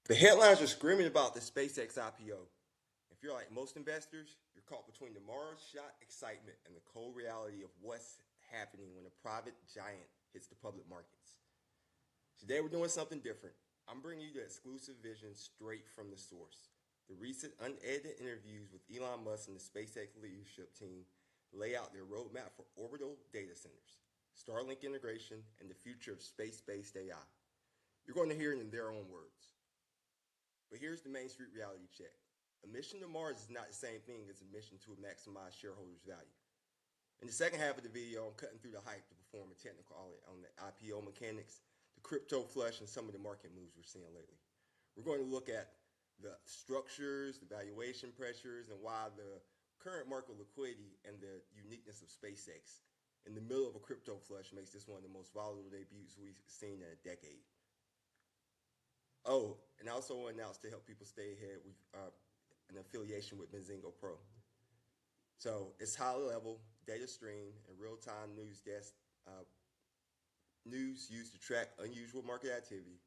The headlines are screaming about the SpaceX IPO. If you're like most investors, you're caught between the Mars shot excitement and the cold reality of what's happening when a private giant hits the public markets. Today we're doing something different. I'm bringing you the exclusive vision straight from the source. The recent unedited interviews with Elon Musk and the SpaceX leadership team lay out their roadmap for orbital data centers, Starlink integration, and the future of space-based AI. You're going to hear it in their own words. But here's the Main Street reality check. A mission to Mars is not the same thing as a mission to maximize shareholders' value. In the second half of the video, I'm cutting through the hype to perform a technical audit on the IPO mechanics, the crypto flush, and some of the market moves we're seeing lately. We're going to look at the structures, the valuation pressures, and why the current market liquidity and the uniqueness of SpaceX in the middle of a crypto flush makes this one of the most volatile debuts we've seen in a decade. Oh, and I also want to announce to help people stay ahead with an affiliation with Benzingo Pro. So it's high level data stream and real-time news desk news used to track unusual market activity.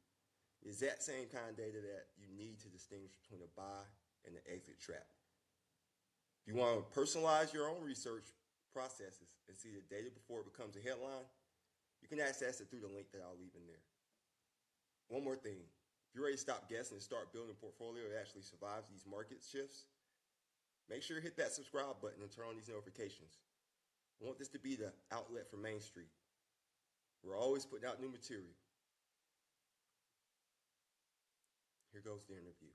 The exact same kind of data that you need to distinguish between a buy and an exit trap. If you want to personalize your own research processes and see the data before it becomes a headline, you can access it through the link that I'll leave in there. One more thing. If you're ready to stop guessing and start building a portfolio that actually survives these market shifts, make sure you hit that subscribe button and turn on these notifications. I want this to be the outlet for Main Street. We're always putting out new material. Here goes the interview.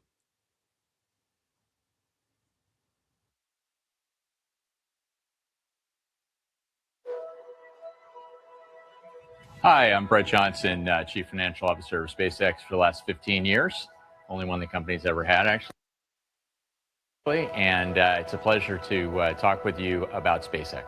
Hi, I'm Brett Johnson, Chief Financial Officer of SpaceX for the last 15 years. Only one the company's ever had, actually. And it's a pleasure to talk with you about SpaceX.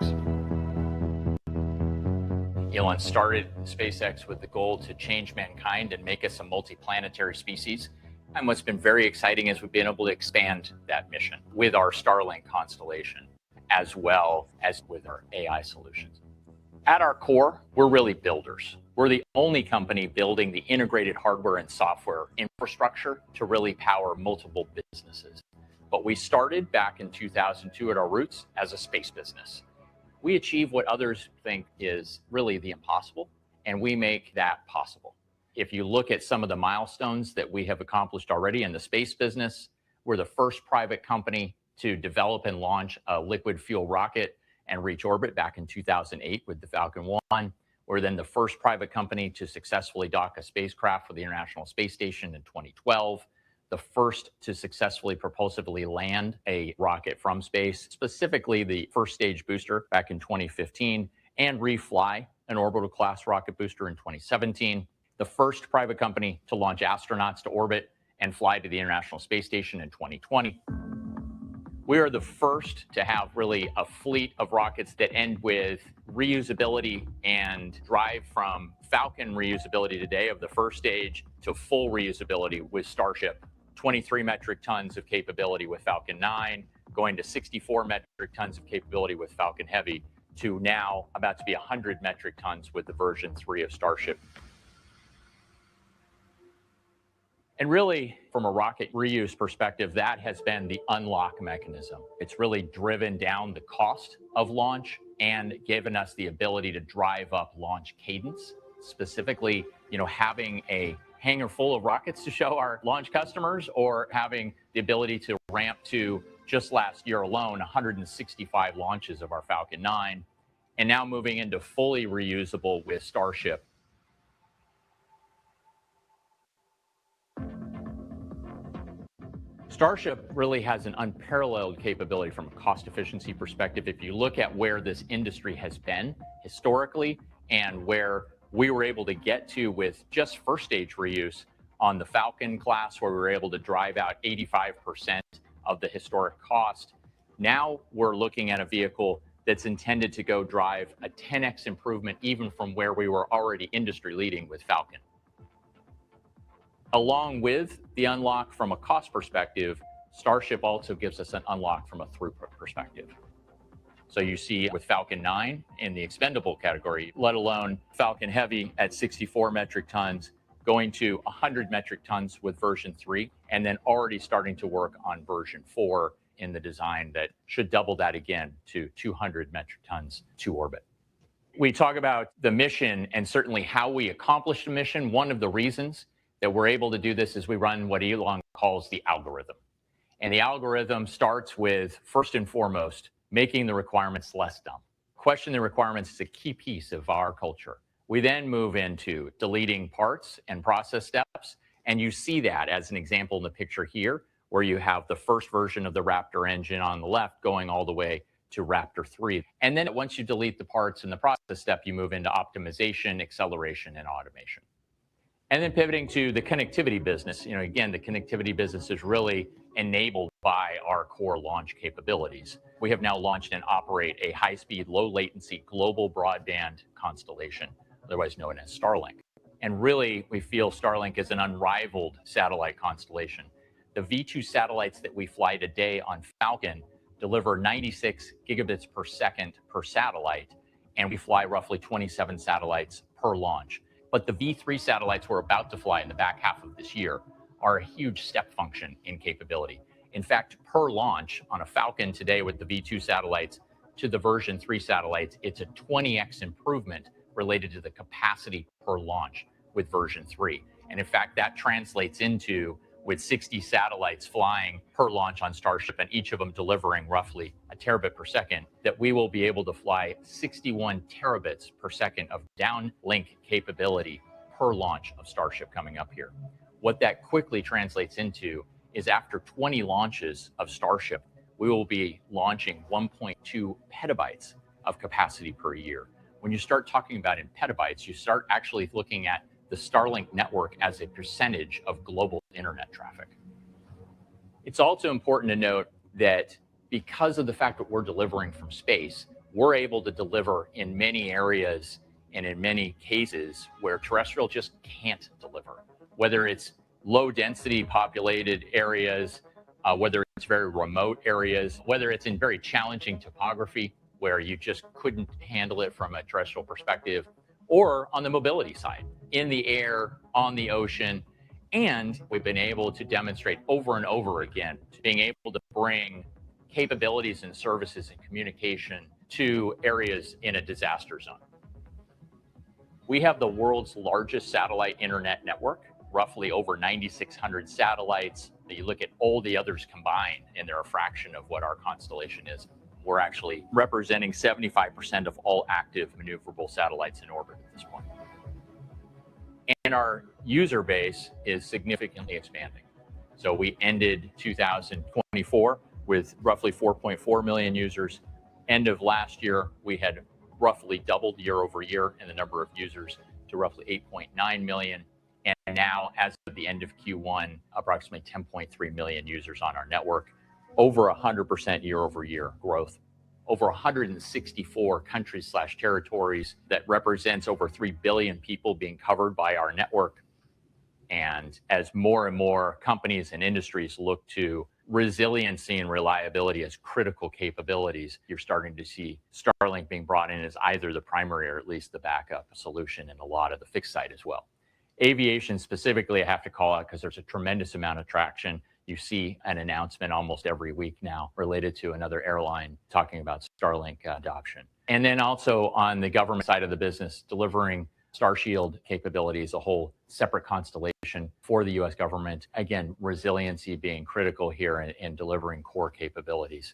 Elon started SpaceX with the goal to change mankind and make us a multi-planetary species. And what's been very exciting is we've been able to expand that mission with our Starlink constellation, as well as with our AI solutions. At our core, we're really builders. We're the only company building the integrated hardware and software infrastructure to really power multiple businesses. But we started back in 2002 at our roots as a space business. We achieve what others think is really the impossible, and we make that possible. If you look at some of the milestones that we have accomplished already in the space business, we're the first private company to develop and launch a liquid fuel rocket and reach orbit back in 2008 with the Falcon 1. We're then the first private company to successfully dock a spacecraft for the International Space Station in 2012, the first to successfully propulsively land a rocket from space, specifically the first stage booster back in 2015, and refly an orbital class rocket booster in 2017, the first private company to launch astronauts to orbit and fly to the International Space Station in 2020. We are the first to have really a fleet of rockets that end with reusability and drive from Falcon reusability today of the first stage to full reusability with Starship. 23 metric tons of capability with Falcon 9, going to 64 metric tons of capability with Falcon Heavy, to now about to be 100 metric tons with the version 3 of Starship. And really, from a rocket reuse perspective, that has been the unlock mechanism. It's really driven down the cost of launch and given us the ability to drive up launch cadence. Specifically, having a hangar full of rockets to show our launch customers, or having the ability to ramp to, just last year alone, 165 launches of our Falcon 9, and now moving into fully reusable with Starship. Starship really has an unparalleled capability from a cost efficiency perspective. If you look at where this industry has been historically and where we were able to get to with just first stage reuse on the Falcon class, where we were able to drive out 85% of the historic cost, now we're looking at a vehicle that's intended to go drive a 10x improvement even from where we were already industry leading with Falcon. Along with the unlock from a cost perspective, Starship also gives us an unlock from a throughput perspective. So you see with Falcon 9 in the expendable category, let alone Falcon Heavy at 64 metric tons, going to 100 metric tons with version 3, and then already starting to work on version 4 in the design that should double that again to 200 metric tons to orbit. We talk about the mission and certainly how we accomplish the mission. One of the reasons that we're able to do this is we run what Elon calls the algorithm. And the algorithm starts with, first and foremost, making the requirements less dumb. Question the requirements is a key piece of our culture. We then move into deleting parts and process steps. And you see that as an example in the picture here, where you have the first version of the Raptor engine on the left going all the way to Raptor 3. And then once you delete the parts and the process step, you move into optimization, acceleration, and automation. And then pivoting to the connectivity business, again, the connectivity business is really enabled by our core launch capabilities. We have now launched and operate a high-speed, low-latency global broadband constellation, otherwise known as Starlink. And really, we feel Starlink is an unrivaled satellite constellation. The V2 satellites that we fly today on Falcon deliver 96 gigabits per second per satellite, and we fly roughly 27 satellites per launch. But the V3 satellites we're about to fly in the back half of this year are a huge step function in capability. In fact, per launch on a Falcon today with the V2 satellites to the version 3 satellites, it's a 20x improvement related to the capacity per launch with version 3. And in fact, that translates into, with 60 satellites flying per launch on Starship and each of them delivering roughly a terabit per second, that we will be able to fly 61 terabits per second of downlink capability per launch of Starship coming up here. What that quickly translates into is after 20 launches of Starship, we will be launching 1.2 petabytes of capacity per year. When you start talking about in petabytes, you start actually looking at the Starlink network as a percentage of global internet traffic. It's also important to note that because of the fact that we're delivering from space, we're able to deliver in many areas and in many cases where terrestrial just can't deliver, whether it's low density populated areas, whether it's very remote areas, whether it's in very challenging topography where you just couldn't handle it from a terrestrial perspective, or on the mobility side, in the air, on the ocean. And we've been able to demonstrate over and over again being able to bring capabilities and services and communication to areas in a disaster zone. We have the world's largest satellite internet network, roughly over 9,600 satellites. You look at all the others combined, and they're a fraction of what our constellation is. We're actually representing 75% of all active maneuverable satellites in orbit at this point. And our user base is significantly expanding. So we ended 2024 with roughly 4.4 million users. End of last year, we had roughly doubled year over year in the number of users to roughly 8.9 million. And now, as of the end of Q1, approximately 10.3 million users on our network, over 100% year over year growth, over 164 countries/territories that represents over 3 billion people being covered by our network. And as more and more companies and industries look to resiliency and reliability as critical capabilities, you're starting to see Starlink being brought in as either the primary or at least the backup solution in a lot of the fixed side as well. Aviation specifically, I have to call out because there's a tremendous amount of traction. You see an announcement almost every week now related to another airline talking about Starlink adoption. And then also on the government side of the business, delivering Starshield capabilities, a whole separate constellation for the US government. Again, resiliency being critical here in delivering core capabilities.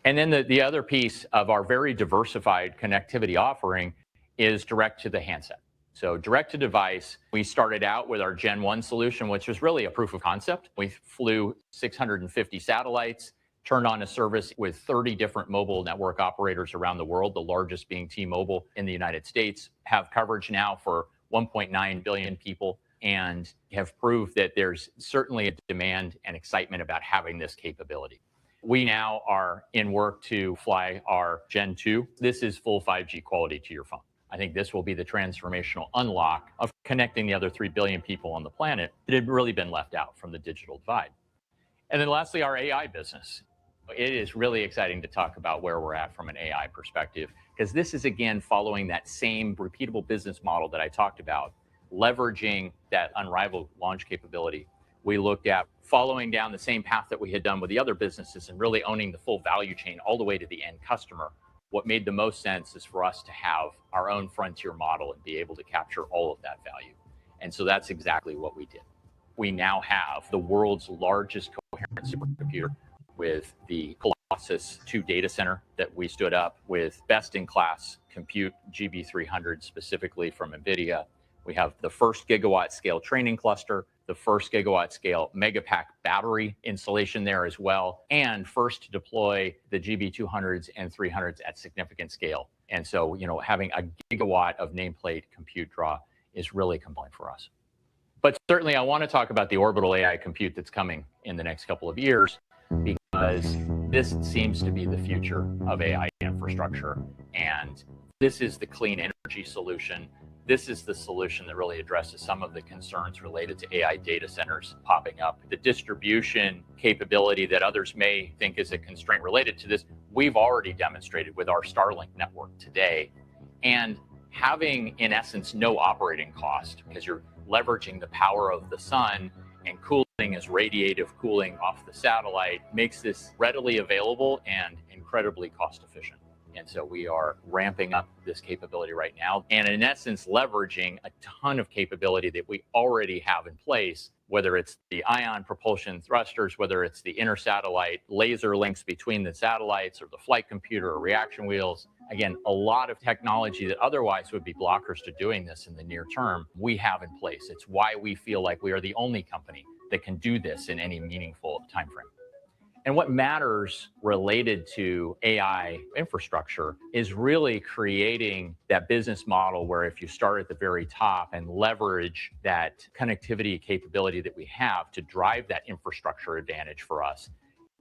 And then the other piece of our very diversified connectivity offering is direct to the handset. So direct to device, we started out with our Gen 1 solution, which was really a proof of concept. We flew 650 satellites, turned on a service with 30 different mobile network operators around the world, the largest being T-Mobile in the United States, have coverage now for 1.9 billion people, and have proved that there's certainly a demand and excitement about having this capability. We now are in work to fly our Gen 2. This is full 5G quality to your phone. I think this will be the transformational unlock of connecting the other 3 billion people on the planet that had really been left out from the digital divide. And then lastly, our AI business. It is really exciting to talk about where we're at from an AI perspective, because this is, again, following that same repeatable business model that I talked about, leveraging that unrivaled launch capability, we looked at following down the same path that we had done with the other businesses and really owning the full value chain all the way to the end customer. What made the most sense is for us to have our own frontier model and be able to capture all of that value. And so that's exactly what we did. We now have the world's largest coherent supercomputer with the Colossus 2 data center that we stood up with best-in-class compute GB300 specifically from NVIDIA. We have the first gigawatt scale training cluster, the first gigawatt scale megapack battery installation there as well, and first to deploy the GB200s and 300s at significant scale. And so, having a gigawatt of nameplate compute draw is really compelling for us. But certainly I want to talk about the orbital AI compute that's coming in the next couple of years, because this seems to be the future of AI infrastructure. And this is the clean energy solution. This is the solution that really addresses some of the concerns related to AI data centers popping up. The distribution capability that others may think is a constraint related to this, we've already demonstrated with our Starlink network today. And having, in essence, no operating cost, because you're leveraging the power of the sun and cooling as radiative cooling off the satellite, makes this readily available and incredibly cost efficient. And so we are ramping up this capability right now, and in essence, leveraging a ton of capability that we already have in place, whether it's the ion propulsion thrusters, whether it's the inter-satellite laser links between the satellites, or the flight computer or reaction wheels. Again, a lot of technology that otherwise would be blockers to doing this in the near term, we have in place. It's why we feel like we are the only company that can do this in any meaningful time frame. And what matters related to AI infrastructure is really creating that business model where if you start at the very top and leverage that connectivity capability that we have to drive that infrastructure advantage for us,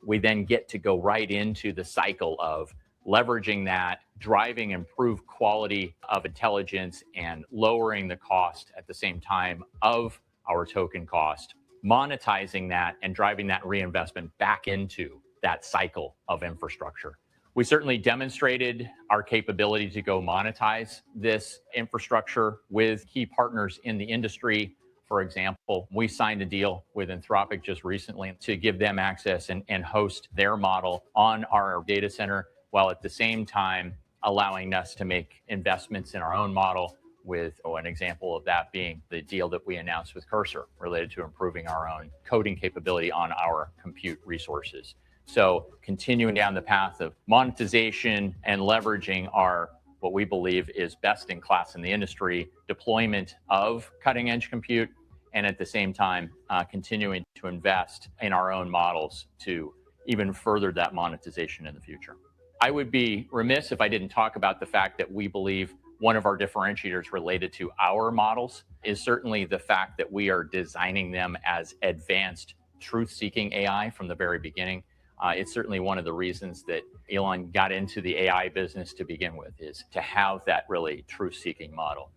we then get to go right into the cycle of leveraging that, driving improved quality of intelligence and lowering the cost at the same time of our token cost, monetizing that and driving that reinvestment back into that cycle of infrastructure. We certainly demonstrated our capability to go monetize this infrastructure with key partners in the industry. For example, we signed a deal with Anthropic just recently to give them access and host their model on our data center, while at the same time allowing us to make investments in our own model, with an example of that being the deal that we announced with Cursor related to improving our own coding capability on our compute resources. So continuing down the path of monetization and leveraging our, what we believe is best in class in the industry, deployment of cutting edge compute, and at the same time, continuing to invest in our own models to even further that monetization in the future. I would be remiss if I didn't talk about the fact that we believe one of our differentiators related to our models is certainly the fact that we are designing them as advanced truth-seeking AI from the very beginning. It's certainly one of the reasons that Elon got into the AI business to begin with, is to have that really truth-seeking model.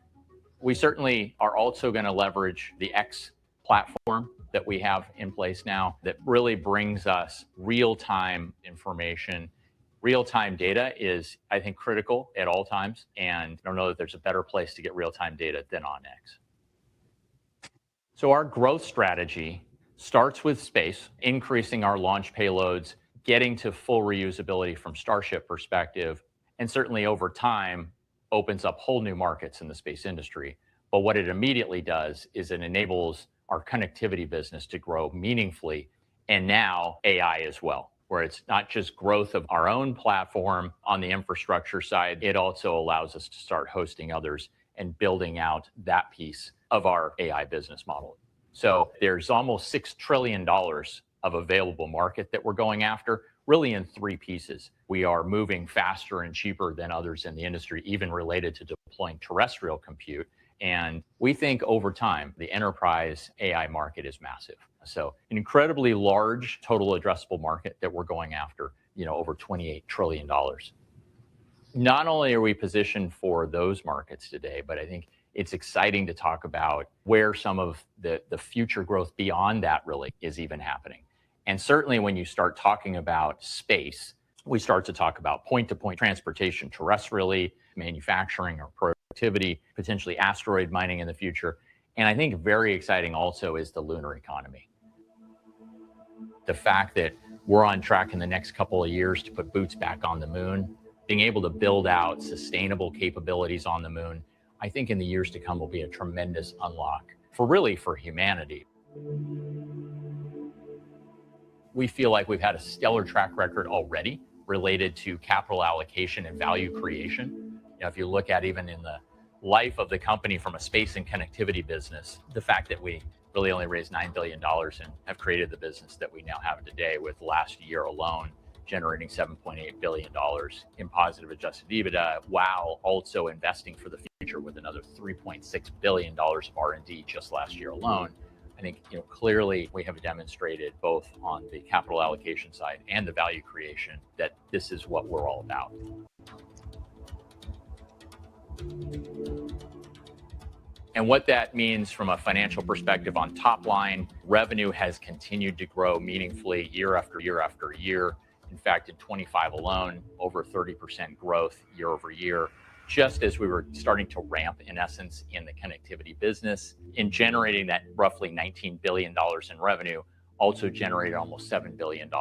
We certainly are also going to leverage the X platform that we have in place now that really brings us real-time information. Real-time data is, I think, critical at all times, and I don't know that there's a better place to get real-time data than on X. So our growth strategy starts with space, increasing our launch payloads, getting to full reusability from Starship perspective, and certainly over time opens up whole new markets in the space industry. But what it immediately does is it enables our connectivity business to grow meaningfully, and now AI as well, where it's not just growth of our own platform on the infrastructure side, it also allows us to start hosting others and building out that piece of our AI business model. So there's almost $6 trillion of available market that we're going after, really in three pieces. We are moving faster and cheaper than others in the industry, even related to deploying terrestrial compute. And we think over time, the enterprise AI market is massive. So an incredibly large total addressable market that we're going after, over $28 trillion. Not only are we positioned for those markets today, but I think it's exciting to talk about where some of the future growth beyond that really is even happening. And certainly when you start talking about space, we start to talk about point-to-point transportation terrestrially, manufacturing or productivity, potentially asteroid mining in the future. And I think very exciting also is the lunar economy. The fact that we're on track in the next couple of years to put boots back on the moon, being able to build out sustainable capabilities on the moon, I think in the years to come will be a tremendous unlock for humanity. We feel like we've had a stellar track record already related to capital allocation and value creation. If you look at even in the life of the company from a space and connectivity business, the fact that we really only raised $9 billion and have created the business that we now have today, with last year alone generating $7.8 billion in positive adjusted EBITDA, while also investing for the future with another $3.6 billion of R&D just last year alone. I think clearly we have demonstrated both on the capital allocation side and the value creation that this is what we're all about. And what that means from a financial perspective on top line, revenue has continued to grow meaningfully year after year after year. In fact, in 25 alone, over 30% growth year over year, just as we were starting to ramp, in essence, in the connectivity business. In generating that roughly $19 billion in revenue, also generated almost $7 billion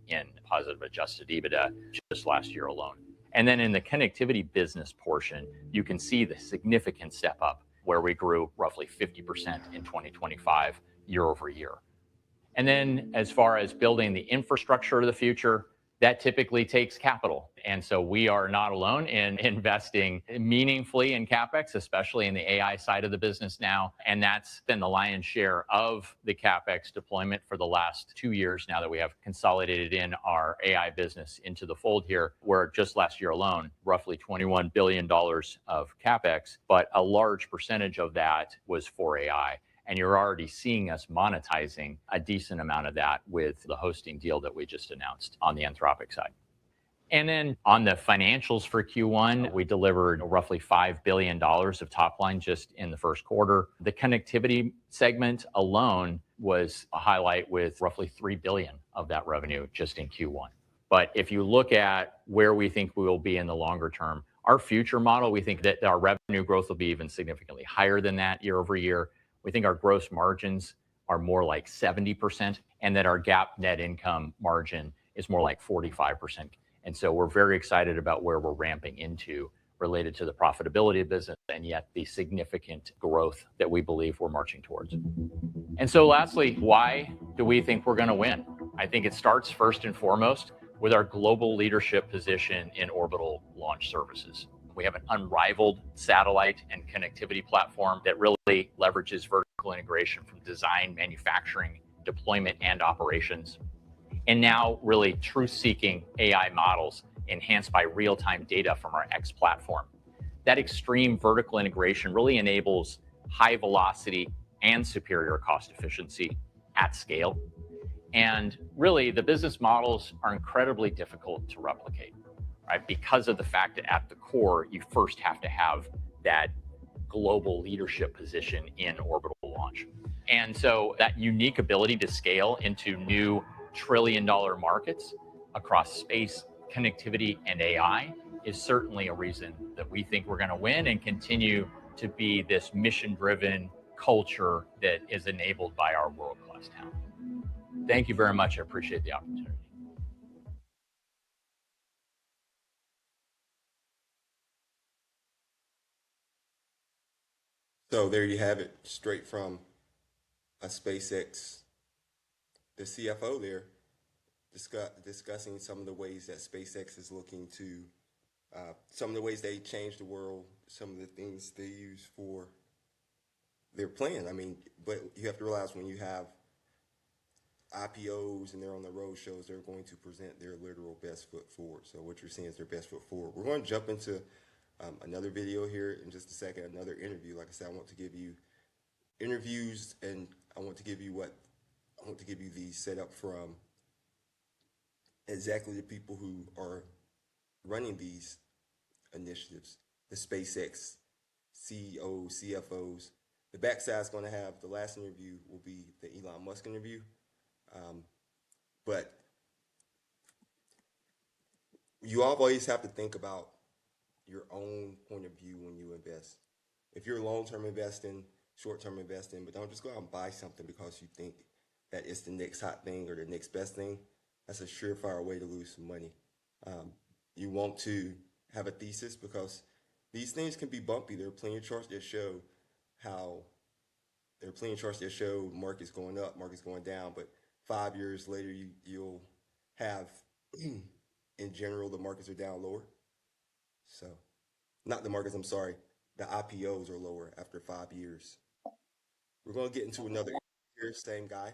in positive adjusted EBITDA just last year alone. And then in the connectivity business portion, you can see the significant step up where we grew roughly 50% in 2025 year over year. And then as far as building the infrastructure of the future, that typically takes capital. And so we are not alone in investing meaningfully in CapEx, especially in the AI side of the business now. And that's been the lion's share of the CapEx deployment for the last 2 years now that we have consolidated in our AI business into the fold here, where just last year alone, roughly $21 billion of CapEx, but a large percentage of that was for AI. And you're already seeing us monetizing a decent amount of that with the hosting deal that we just announced on the Anthropic side. And then on the financials for Q1, we delivered roughly $5 billion of top line just in the first quarter. The connectivity segment alone was a highlight with roughly $3 billion of that revenue just in Q1. But if you look at where we think we will be in the longer term, our future model, we think that our revenue growth will be even significantly higher than that year over year. We think our gross margins are more like 70%, and that our GAAP net income margin is more like 45%. And so we're very excited about where we're ramping into related to the profitability of business, and yet the significant growth that we believe we're marching towards. And so lastly, why do we think we're going to win? I think it starts first and foremost with our global leadership position in orbital launch services. We have an unrivaled satellite and connectivity platform that really leverages vertical integration from design, manufacturing, deployment, and operations. And now really truth-seeking AI models enhanced by real-time data from our X platform. That extreme vertical integration really enables high velocity and superior cost efficiency at scale. And really, the business models are incredibly difficult to replicate, right? Because of the fact that at the core, you first have to have that global leadership position in orbital launch. And so that unique ability to scale into new trillion-dollar markets across space, connectivity, and AI is certainly a reason that we think we're going to win and continue to be this mission-driven culture that is enabled by our world-class talent. Thank you very much. I appreciate the opportunity. So there you have it, straight from a SpaceX, the CFO there, discussing some of the ways that SpaceX is looking to, some of the ways they change the world, some of the things they use for their plan. I mean, but you have to realize when you have IPOs and they're on the road shows, they're going to present their literal best foot forward. So what you're seeing is their best foot forward. We're going to jump into another video here in just a second, another interview. Like I said, I want to give you interviews, and I want to give you the setup from exactly the people who are running these initiatives, the SpaceX CEO, CFOs. The backside is going to have, the last interview will be the Elon Musk interview. But you always have to think about your own point of view when you invest. If you're long-term investing, short-term investing, but don't just go out and buy something because you think that it's the next hot thing or the next best thing. That's a surefire way to lose some money. You want to have a thesis because these things can be bumpy. There are plenty of charts that show markets going up, markets going down, but 5 years later, you'll have, in general, the markets are down lower. So, not the markets, I'm sorry, the IPOs are lower after 5 years. We're going to get into another here, same guy,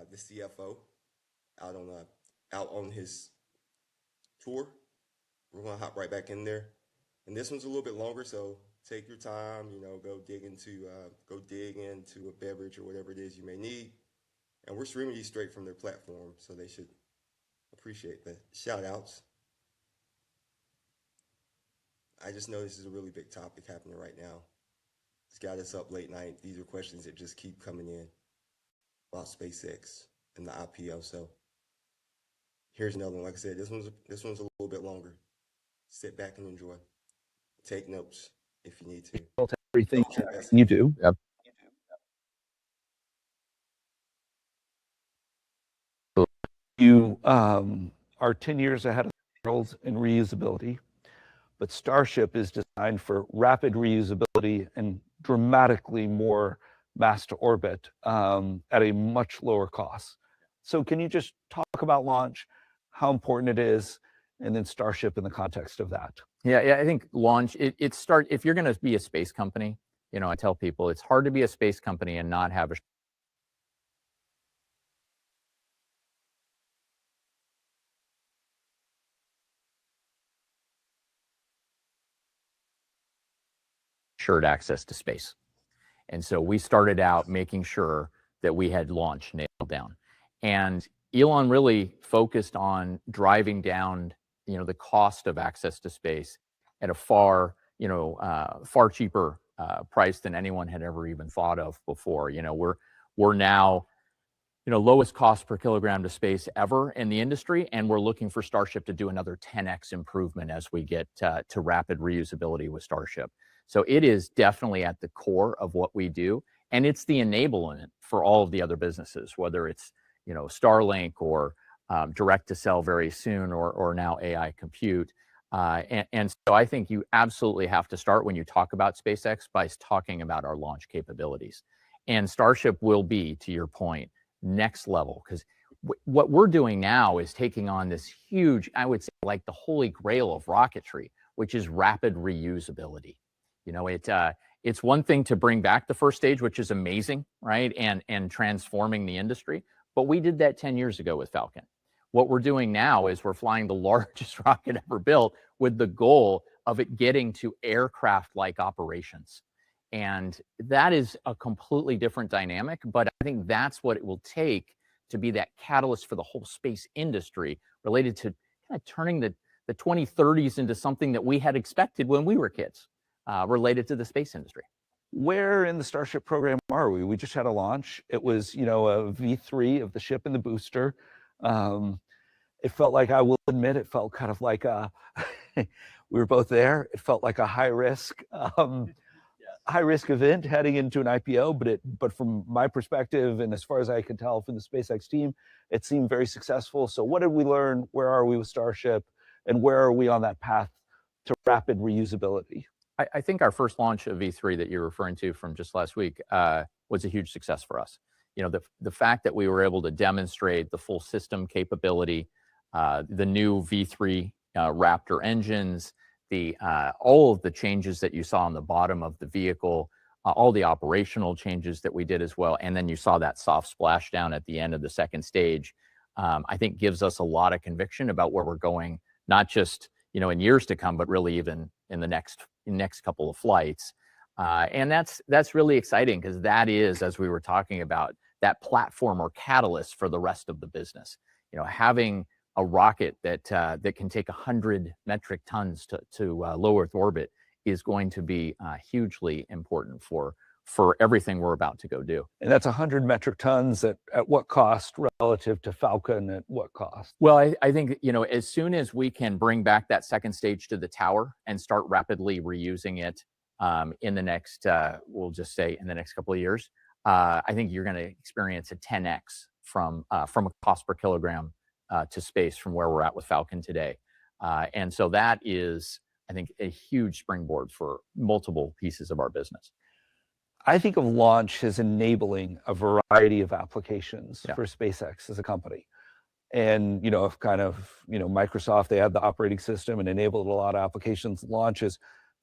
the CFO, out on his tour. We're going to hop right back in there. And this one's a little bit longer, so take your time, go dig into a beverage or whatever it is you may need. And we're streaming these straight from their platform, so they should appreciate the shout outs. I just know this is a really big topic happening right now. It's got us up late night. These are questions that just keep coming in about SpaceX and the IPO. So here's another one. Like I said, this one's a little bit longer. Sit back and enjoy. Take notes if you need to. Everything you do. Yep. You are 10 years ahead of the world in reusability, but Starship is designed for rapid reusability and dramatically more mass to orbit at a much lower cost. So can you just talk about launch, how important it is, and then Starship in the context of that? Yeah, I think launch, if you're going to be a space company, I tell people it's hard to be a space company and not have a assured access to space. And so we started out making sure that we had launch nailed down. And Elon really focused on driving down, the cost of access to space at a far cheaper price than anyone had ever even thought of before. We're now, lowest cost per kilogram to space ever in the industry, and we're looking for Starship to do another 10x improvement as we get to rapid reusability with Starship. So it is definitely at the core of what we do, and it's the enablement for all of the other businesses, whether it's Starlink or direct to sell very soon, or now AI compute. And so I think you absolutely have to start when you talk about SpaceX by talking about our launch capabilities. And Starship will be, to your point, next level, because what we're doing now is taking on this huge, I would say, like the holy grail of rocketry, which is rapid reusability. It's one thing to bring back the first stage, which is amazing, right? And transforming the industry. But we did that 10 years ago with Falcon. What we're doing now is we're flying the largest rocket ever built with the goal of it getting to aircraft-like operations. And that is a completely different dynamic, but I think that's what it will take to be that catalyst for the whole space industry related to kind of turning the 2030s into something that we had expected when we were kids, related to the space industry. Where in the Starship program are we? We just had a launch. It was, a V3 of the ship and the booster. It felt like, I will admit, it felt kind of like we were both there. It felt like a high risk event heading into an IPO, but from my perspective, and as far as I could tell from the SpaceX team, it seemed very successful. So what did we learn? Where are we with Starship? And where are we on that path to rapid reusability? I think our first launch of V3 that you're referring to from just last week was a huge success for us. The fact that we were able to demonstrate the full system capability, the new V3 Raptor engines, all of the changes that you saw on the bottom of the vehicle, all the operational changes that we did as well, and then you saw that soft splashdown at the end of the second stage, I think gives us a lot of conviction about where we're going, not just in years to come, but really even in the next couple of flights. And that's really exciting, because that is, as we were talking about, that platform or catalyst for the rest of the business. Having a rocket that can take 100 metric tons to low Earth orbit is going to be hugely important for everything we're about to go do. And that's 100 metric tons at what cost relative to Falcon? At what cost? Well, I think, as soon as we can bring back that second stage to the tower and start rapidly reusing it in the next, we'll just say in the next couple of years, I think you're going to experience a 10x from a cost per kilogram to space from where we're at with Falcon today. And so that is, I think, a huge springboard for multiple pieces of our business. I think of launch as enabling a variety of applications for SpaceX as a company. And, if kind of, Microsoft, they had the operating system and enabled a lot of applications. Launch is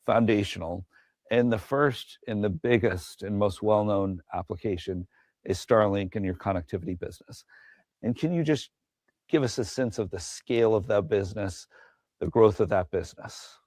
foundational. And the first and the biggest and most well-known application is Starlink and your connectivity business. And can you just give us a sense of the scale of that business, the growth of that business?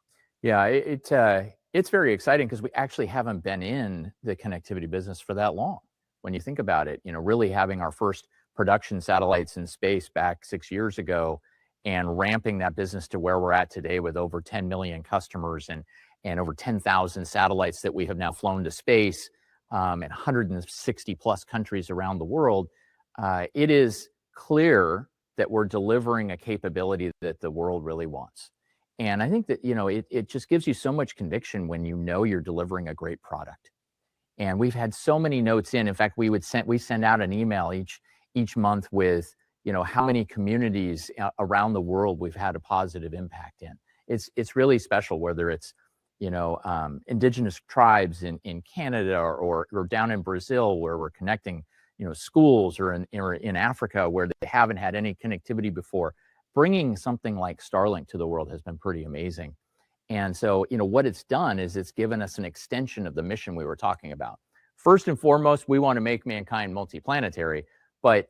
Yeah, it's very exciting because we actually haven't been in the connectivity business for that long. When you think about it, really having our first production satellites in space back 6 years ago and ramping that business to where we're at today with over 10 million customers and over 10,000 satellites that we have now flown to space in 160 plus countries around the world, it is clear that we're delivering a capability that the world really wants. And I think that, it just gives you so much conviction when you're delivering a great product. And we've had so many notes in. In fact, we send out an email each month with, how many communities around the world we've had a positive impact in. It's really special, whether it's, indigenous tribes in Canada or down in Brazil where we're connecting, schools or in Africa where they haven't had any connectivity before. Bringing something like Starlink to the world has been pretty amazing. And so, what it's done is it's given us an extension of the mission we were talking about. First and foremost, we want to make mankind multiplanetary, but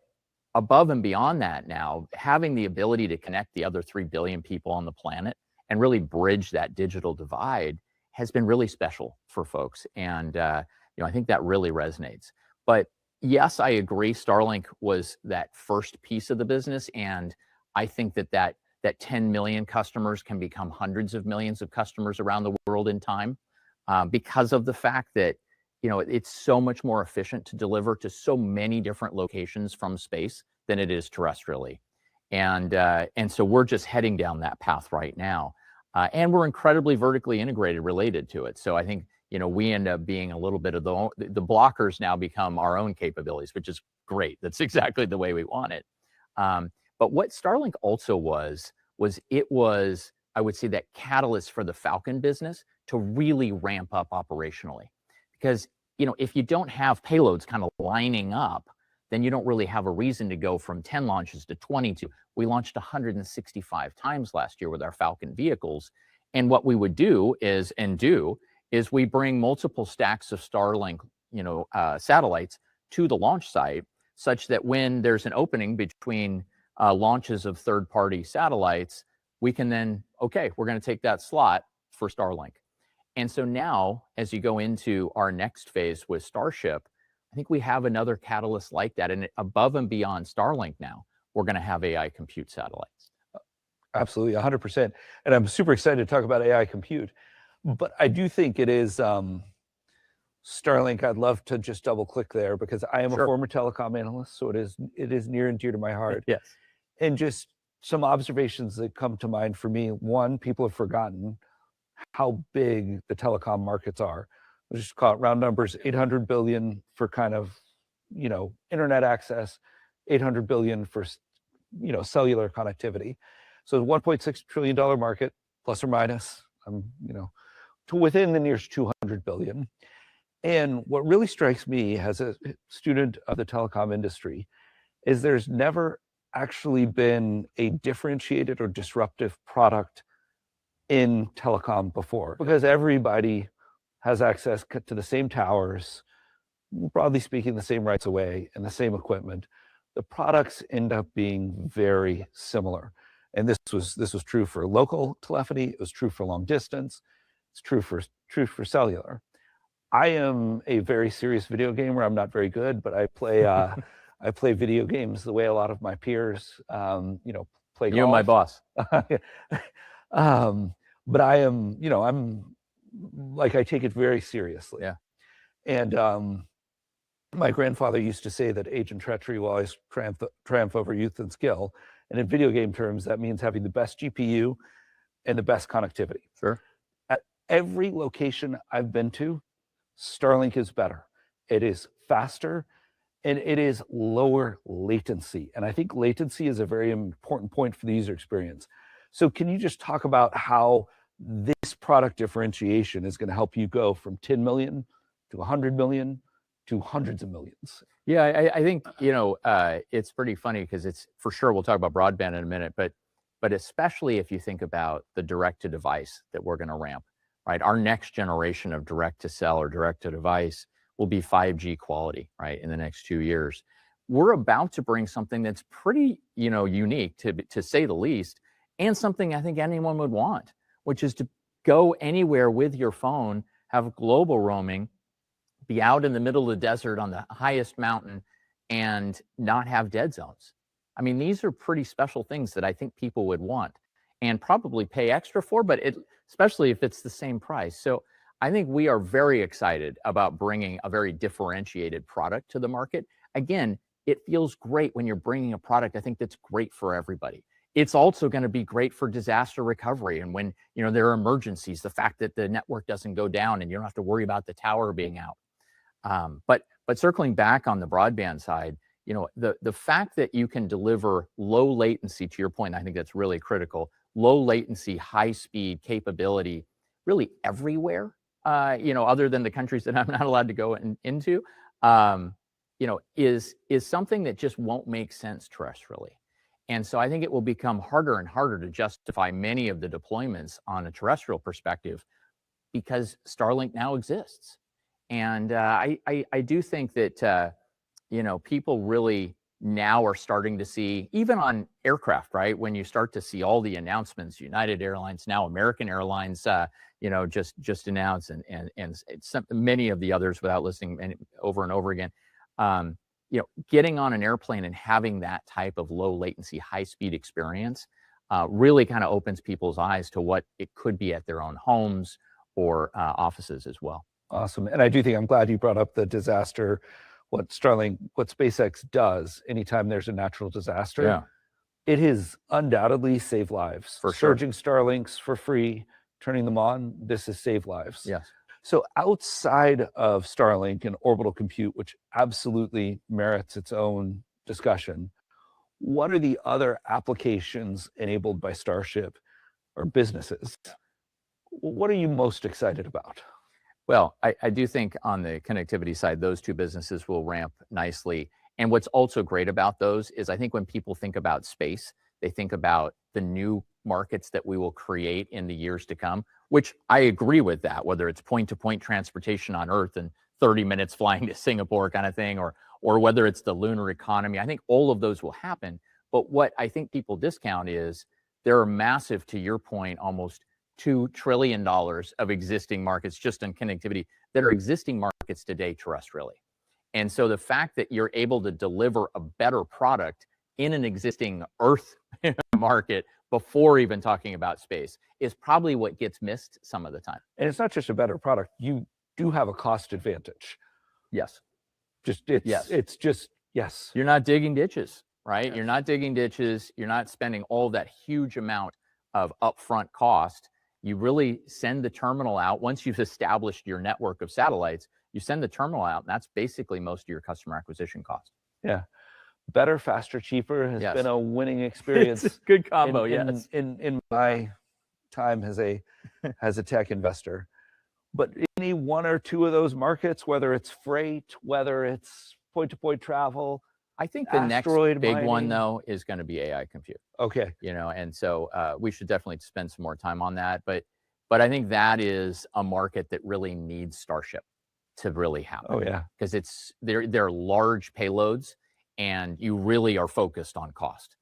above and beyond that now, having the ability to connect the other 3 billion people on the planet and really bridge that digital divide has been really special for folks. And, I think that really resonates. But yes, I agree. Starlink was that first piece of the business. And I think that 10 million customers can become hundreds of millions of customers around the world in time because of the fact that, it's so much more efficient to deliver to so many different locations from space than it is terrestrially. And so we're just heading down that path right now. And we're incredibly vertically integrated related to it. So I think, we end up being a little bit of the blockers now become our own capabilities, which is great. That's exactly the way we want it. But what Starlink also was it was, I would say, that catalyst for the Falcon business to really ramp up operationally. Because, if you don't have payloads kind of lining up, then you don't really have a reason to go from 10 launches to 22. We launched 165 times last year with our Falcon vehicles. And what we would do is we bring multiple stacks of Starlink, satellites to the launch site such that when there's an opening between launches of third-party satellites, we can then, we're going to take that slot for Starlink. And so now, as you go into our next phase with Starship, I think we have another catalyst like that. And above and beyond Starlink now, we're going to have AI compute satellites. Absolutely, 100%. And I'm super excited to talk about AI compute. But I do think it is Starlink. I'd love to just double click there because I am a former telecom analyst. So it is near and dear to my heart. Yes. And just some observations that come to mind for me. One, people have forgotten how big the telecom markets are. Let's just call it round numbers, 800 billion for kind of, internet access, 800 billion for, cellular connectivity. So $1.6 trillion market, plus or minus, to within the nearest 200 billion. And what really strikes me as a student of the telecom industry is there's never actually been a differentiated or disruptive product in telecom before, because everybody has access to the same towers, broadly speaking, the same rights of way and the same equipment. The products end up being very similar. And this was true for local telephony. It was true for long distance. It's true for cellular. I am a very serious video gamer. I'm not very good, but I play I play video games the way a lot of my peers play golf. You're my boss. But I am, I'm like, I take it very seriously. Yeah. And my grandfather used to say that age and treachery will always triumph over youth and skill. And in video game terms, that means having the best GPU and the best connectivity. Sure. every location I've been to, Starlink is better. It is faster, and it is lower latency. And I think latency is a very important point for the user experience. So can you just talk about how this product differentiation is going to help you go from 10 million to 100 million to hundreds of millions? Yeah, I think, it's pretty funny because it's, for sure, we'll talk about broadband in a minute, but especially if you think about the direct to device that we're going to ramp, right? Our next generation of direct to cell or direct to device will be 5G quality, right, in the next 2 years. We're about to bring something that's pretty, unique to say the least, and something I think anyone would want, which is to go anywhere with your phone, have global roaming, be out in the middle of the desert on the highest mountain, and not have dead zones. I mean, these are pretty special things that I think people would want and probably pay extra for, but especially if it's the same price. So I think we are very excited about bringing a very differentiated product to the market. Again, it feels great when you're bringing a product, I think, that's great for everybody. It's also going to be great for disaster recovery. And when, there are emergencies, the fact that the network doesn't go down and you don't have to worry about the tower being out. But circling back on the broadband side, the fact that you can deliver low latency, to your point, I think that's really critical, low latency, high speed capability really everywhere, other than the countries that I'm not allowed to go into, is something that just won't make sense terrestrially. And so I think it will become harder and harder to justify many of the deployments on a terrestrial perspective because Starlink now exists. And I do think that, people really now are starting to see, even on aircraft, right? When you start to see all the announcements, United Airlines, now American Airlines, just announced, and many of the others without listening over and over again, getting on an airplane and having that type of low latency, high speed experience really kind of opens people's eyes to what it could be at their own homes or offices as well. Awesome. And I do think, I'm glad you brought up the disaster, what SpaceX does anytime there's a natural disaster. Yeah. It has undoubtedly saved lives. For sure. Surging Starlinks for free, turning them on, this has saved lives. Yes. So outside of Starlink and orbital compute, which absolutely merits its own discussion, what are the other applications enabled by Starship or businesses? What are you most excited about? Well, I do think on the connectivity side, those two businesses will ramp nicely. And what's also great about those is I think when people think about space, they think about the new markets that we will create in the years to come, which I agree with that, whether it's point-to-point transportation on Earth and 30 minutes flying to Singapore kind of thing, or whether it's the lunar economy. I think all of those will happen. But what I think people discount is there are massive, to your point, almost $2 trillion of existing markets just in connectivity that are existing markets today terrestrially. And so the fact that you're able to deliver a better product in an existing Earth market before even talking about space is probably what gets missed some of the time. And it's not just a better product. You do have a cost advantage. Yes. Yes. You're not digging ditches, right? Yes. You're not digging ditches. You're not spending all that huge amount of upfront cost. You really send the terminal out. Once you've established your network of satellites, you send the terminal out, and that's basically most of your customer acquisition cost. Yeah. Better, faster, cheaper has Yes. been a winning experience. It's a good combo, yes. In my time as a tech investor. But any one or two of those markets, whether it's freight, whether it's point-to-point travel, I think the next big one, though, is going to be AI compute. Okay. And so we should definitely spend some more time on that. But I think that is a market that really needs Starship to really happen. Oh, yeah. Because they're large payloads, and you really are focused on cost.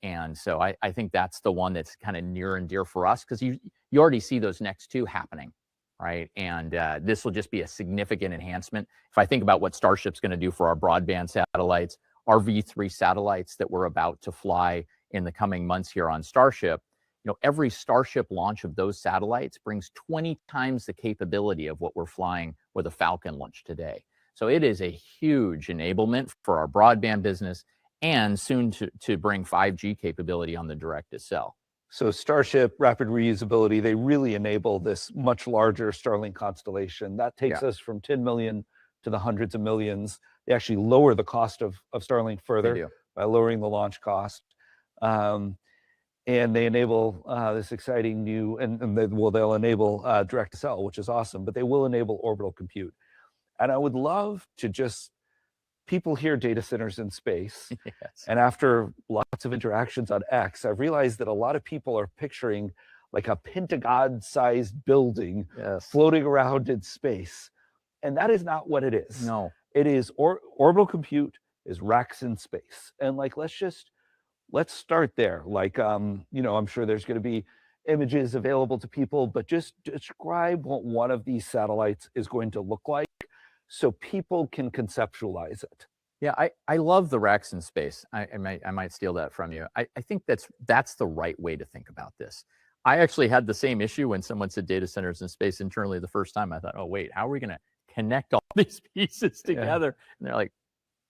And so I think that's the one that's kind of near and dear for us, because you already see those next two happening, right? And this will just be a significant enhancement. If I think about what Starship's going to do for our broadband satellites, our V3 satellites that we're about to fly in the coming months here on Starship, every Starship launch of those satellites brings 20 times the capability of what we're flying with a Falcon launch today. So it is a huge enablement for our broadband business, and soon to bring 5G capability on the direct to cell. So Starship, rapid reusability, they really enable this much larger Starlink constellation. That takes us from 10 million to the hundreds of millions. They actually lower the cost of Starlink further by lowering the launch cost. And they enable this exciting new, they'll enable direct to cell, which is awesome, but they will enable orbital compute. And I would love to just, people hear data centers in space. And after lots of interactions on X, I've realized that a lot of people are picturing like a Pentagon-sized building floating around in space. And that is not what it is. No. It is orbital compute is racks in space. And like, let's start there. Like, you know, I'm sure there's going to be images available to people, but just describe what one of these satellites is going to look like so people can conceptualize it. Yeah, I love the racks in space. I might steal that from you. I think that's the right way to think about this. I actually had the same issue when someone said data centers in space internally the first time. I thought, oh wait, how are we going to connect all these pieces together? And they're like,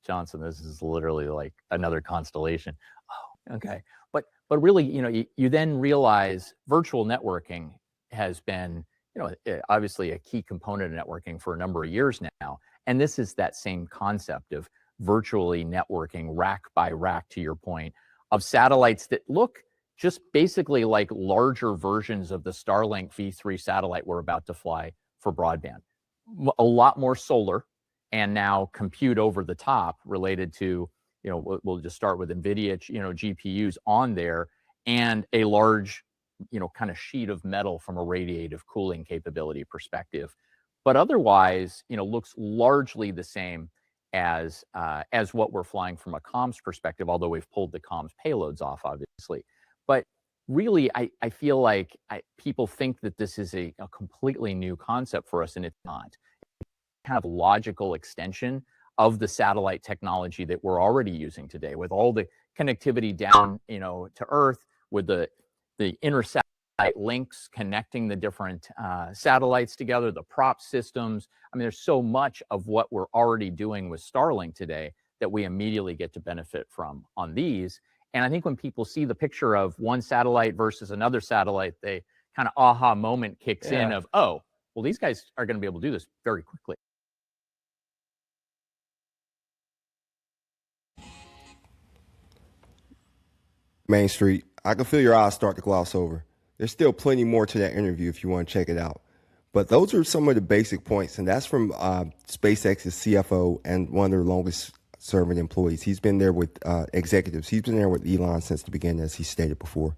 Johnson, this is literally like another constellation. Oh, okay. But really, you know, you then realize virtual networking has been, you know, obviously a key component of networking for a number of years now. And this is that same concept of virtually networking rack by rack, to your point, of satellites that look just basically like larger versions of the Starlink V3 satellite we're about to fly for broadband. A lot more solar and now compute over the top related to, you know, we'll just start with NVIDIA, you know, GPUs on there, and a large, you know, kind of sheet of metal from a radiative cooling capability perspective. But otherwise, you know, looks largely the same as what we're flying from a comms perspective, although we've pulled the comms payloads off, obviously. But really, I feel like people think that this is a completely new concept for us, and it's not. It's kind of a logical extension of the satellite technology that we're already using today, with all the connectivity down, you know, to Earth, with the intersatellite links connecting the different satellites together, the prop systems. I mean, there's so much of what we're already doing with Starlink today that we immediately get to benefit from on these. And I think when people see the picture of one satellite versus another satellite, they kind of aha moment kicks in of, oh, well, these guys are going to be able to do this very quickly. Main Street, I can feel your eyes start to gloss over. There's still plenty more to that interview if you want to check it out. But those are some of the basic points, and that's from SpaceX's CFO and one of their longest serving employees. He's been there with executives. He's been there with Elon since the beginning, as he stated before.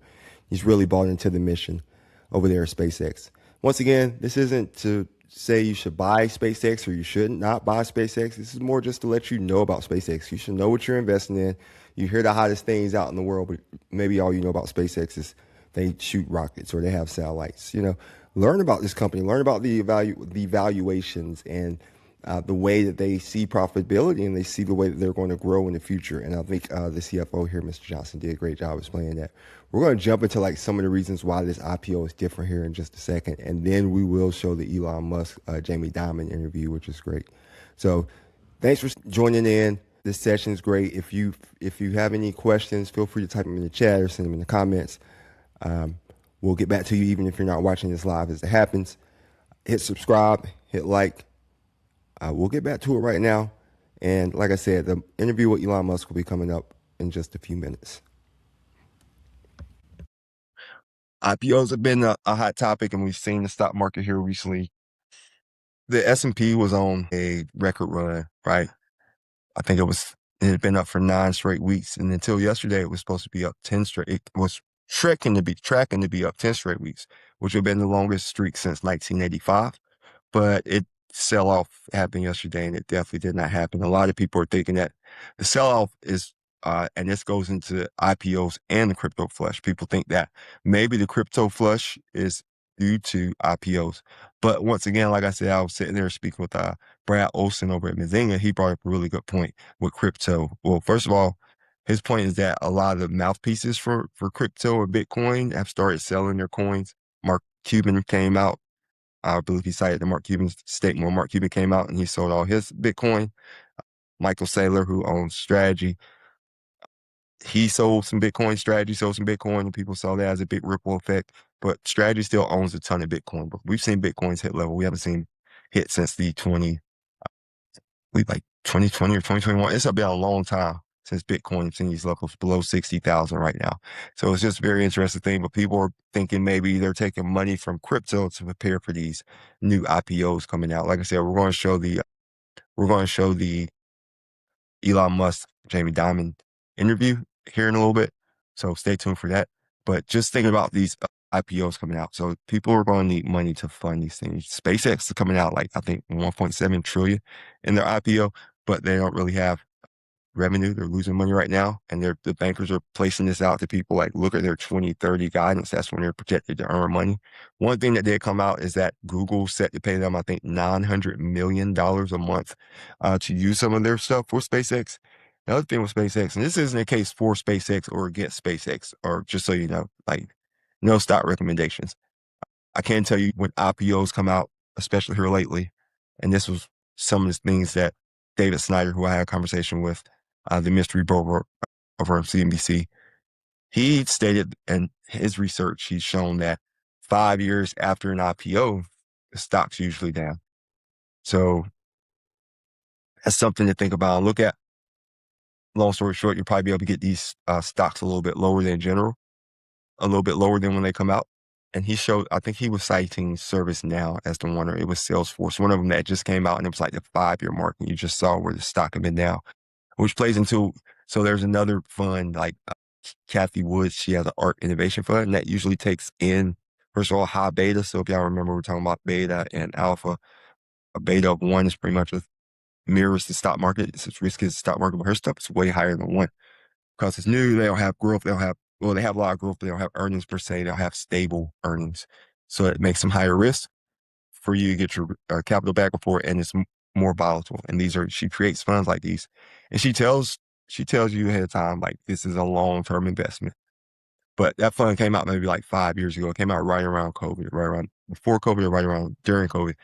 He's really bought into the mission over there at SpaceX. Once again, this isn't to say you should buy SpaceX or you should not buy SpaceX. This is more just to let you know about SpaceX. You should know what you're investing in. You hear the hottest things out in the world, but maybe all you know about SpaceX is they shoot rockets or they have satellites. You know, learn about this company, learn about the valuations and the way that they see profitability, and they see the way that they're going to grow in the future. And I think the CFO here, Mr. Johnson, did a great job explaining that. We're going to jump into like some of the reasons why this IPO is different here in just a second, and then we will show the Elon Musk Jamie Dimon interview, which is great. So thanks for joining in. This session is great. If you have any questions, feel free to type them in the chat or send them in the comments. We'll get back to you even if you're not watching this live as it happens. Hit subscribe, hit like. We'll get back to it right now. And like I said, the interview with Elon Musk will be coming up in just a few minutes. IPOs have been a hot topic, and we've seen the stock market here recently. The S&P was on a record run, right? I think it had been up for 9 straight weeks. And until yesterday, it was supposed to be up 10 straight. It was tracking to be up 10 straight weeks, which would have been the longest streak since 1985. But it sell-off happened yesterday, and it definitely did not happen. A lot of people are thinking that the sell-off is, and this goes into IPOs and the crypto flush. People think that maybe the crypto flush is due to IPOs. But once again, like I said, I was sitting there speaking with Brad Olson over at Mazinga. He brought up a really good point with crypto. Well, first of all, his point is that a lot of the mouthpieces for crypto or Bitcoin have started selling their coins. Mark Cuban came out. I believe he cited the Mark Cuban statement when Mark Cuban came out and he sold all his Bitcoin. Michael Saylor, who owns Strategy, he sold some Bitcoin, Strategy sold some Bitcoin, and people saw that as a big ripple effect. But Strategy still owns a ton of Bitcoin. But we've seen Bitcoin's hit level. We haven't seen hit since the 2020 or 2021. It's been a long time since Bitcoin's seen these levels below 60,000 right now. So it's just a very interesting thing. But people are thinking maybe they're taking money from crypto to prepare for these new IPOs coming out. Like I said, we're going to show the Elon Musk, Jamie Dimon interview here in a little bit. So stay tuned for that. But just thinking about these IPOs coming out. So people are going to need money to fund these things. SpaceX is coming out like, I think 1.7 trillion in their IPO, but they don't really have revenue. They're losing money right now. And the bankers are placing this out to people like, look at their 2030 guidance. That's when they're projected to earn money. One thing that did come out is that Google set to pay them, I think, $900 million a month to use some of their stuff for SpaceX. The other thing with SpaceX, and this isn't a case for SpaceX or against SpaceX, or just so you know, like no stock recommendations. I can tell you when IPOs come out, especially here lately, and this was some of the things that David Snyder, who I had a conversation with, the mystery broker over on CNBC, he stated in his research, he's shown that 5 years after an IPO, the stock's usually down. So that's something to think about and look at. Long story short, you'll probably be able to get these stocks a little bit lower than general, a little bit lower than when they come out. And he showed, I think he was citing ServiceNow as the one, or it was Salesforce, one of them that just came out, and it was like the 5-year mark, and you just saw where the stock had been down, which plays into, so there's another fund like Kathy Woods, she has an ARK Innovation Fund, and that usually takes in, first of all, high beta. So if y'all remember, we're talking about beta and alpha. A beta of 1 is pretty much mirrors the stock market. It's as risky as the stock market, but her stuff is way higher than 1 because it's new. They don't have growth. They have a lot of growth, but they don't have earnings per se. They don't have stable earnings. So it makes them higher risk for you to get your capital back before, and it's more volatile. And she creates funds like these, and she tells you ahead of time, like, this is a long-term investment. But that fund came out maybe like 5 years ago. It came out right around COVID, right around before COVID, or right around during COVID.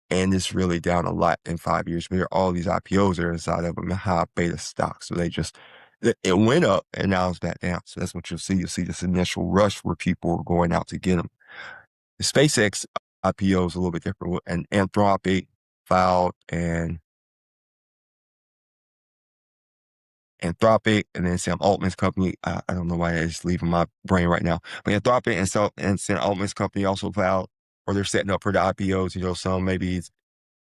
And it's really down a lot in 5 years. But all these IPOs are inside of them, high beta stocks. So it went up and now it's back down. So that's what you'll see. You'll see this initial rush where people are going out to get them. The SpaceX IPO is a little bit different. And Anthropic filed, and then Sam Altman's company. I don't know why it's leaving my brain right now. But Anthropic and Sam Altman's company also filed, or they're setting up for the IPOs. Some maybe it's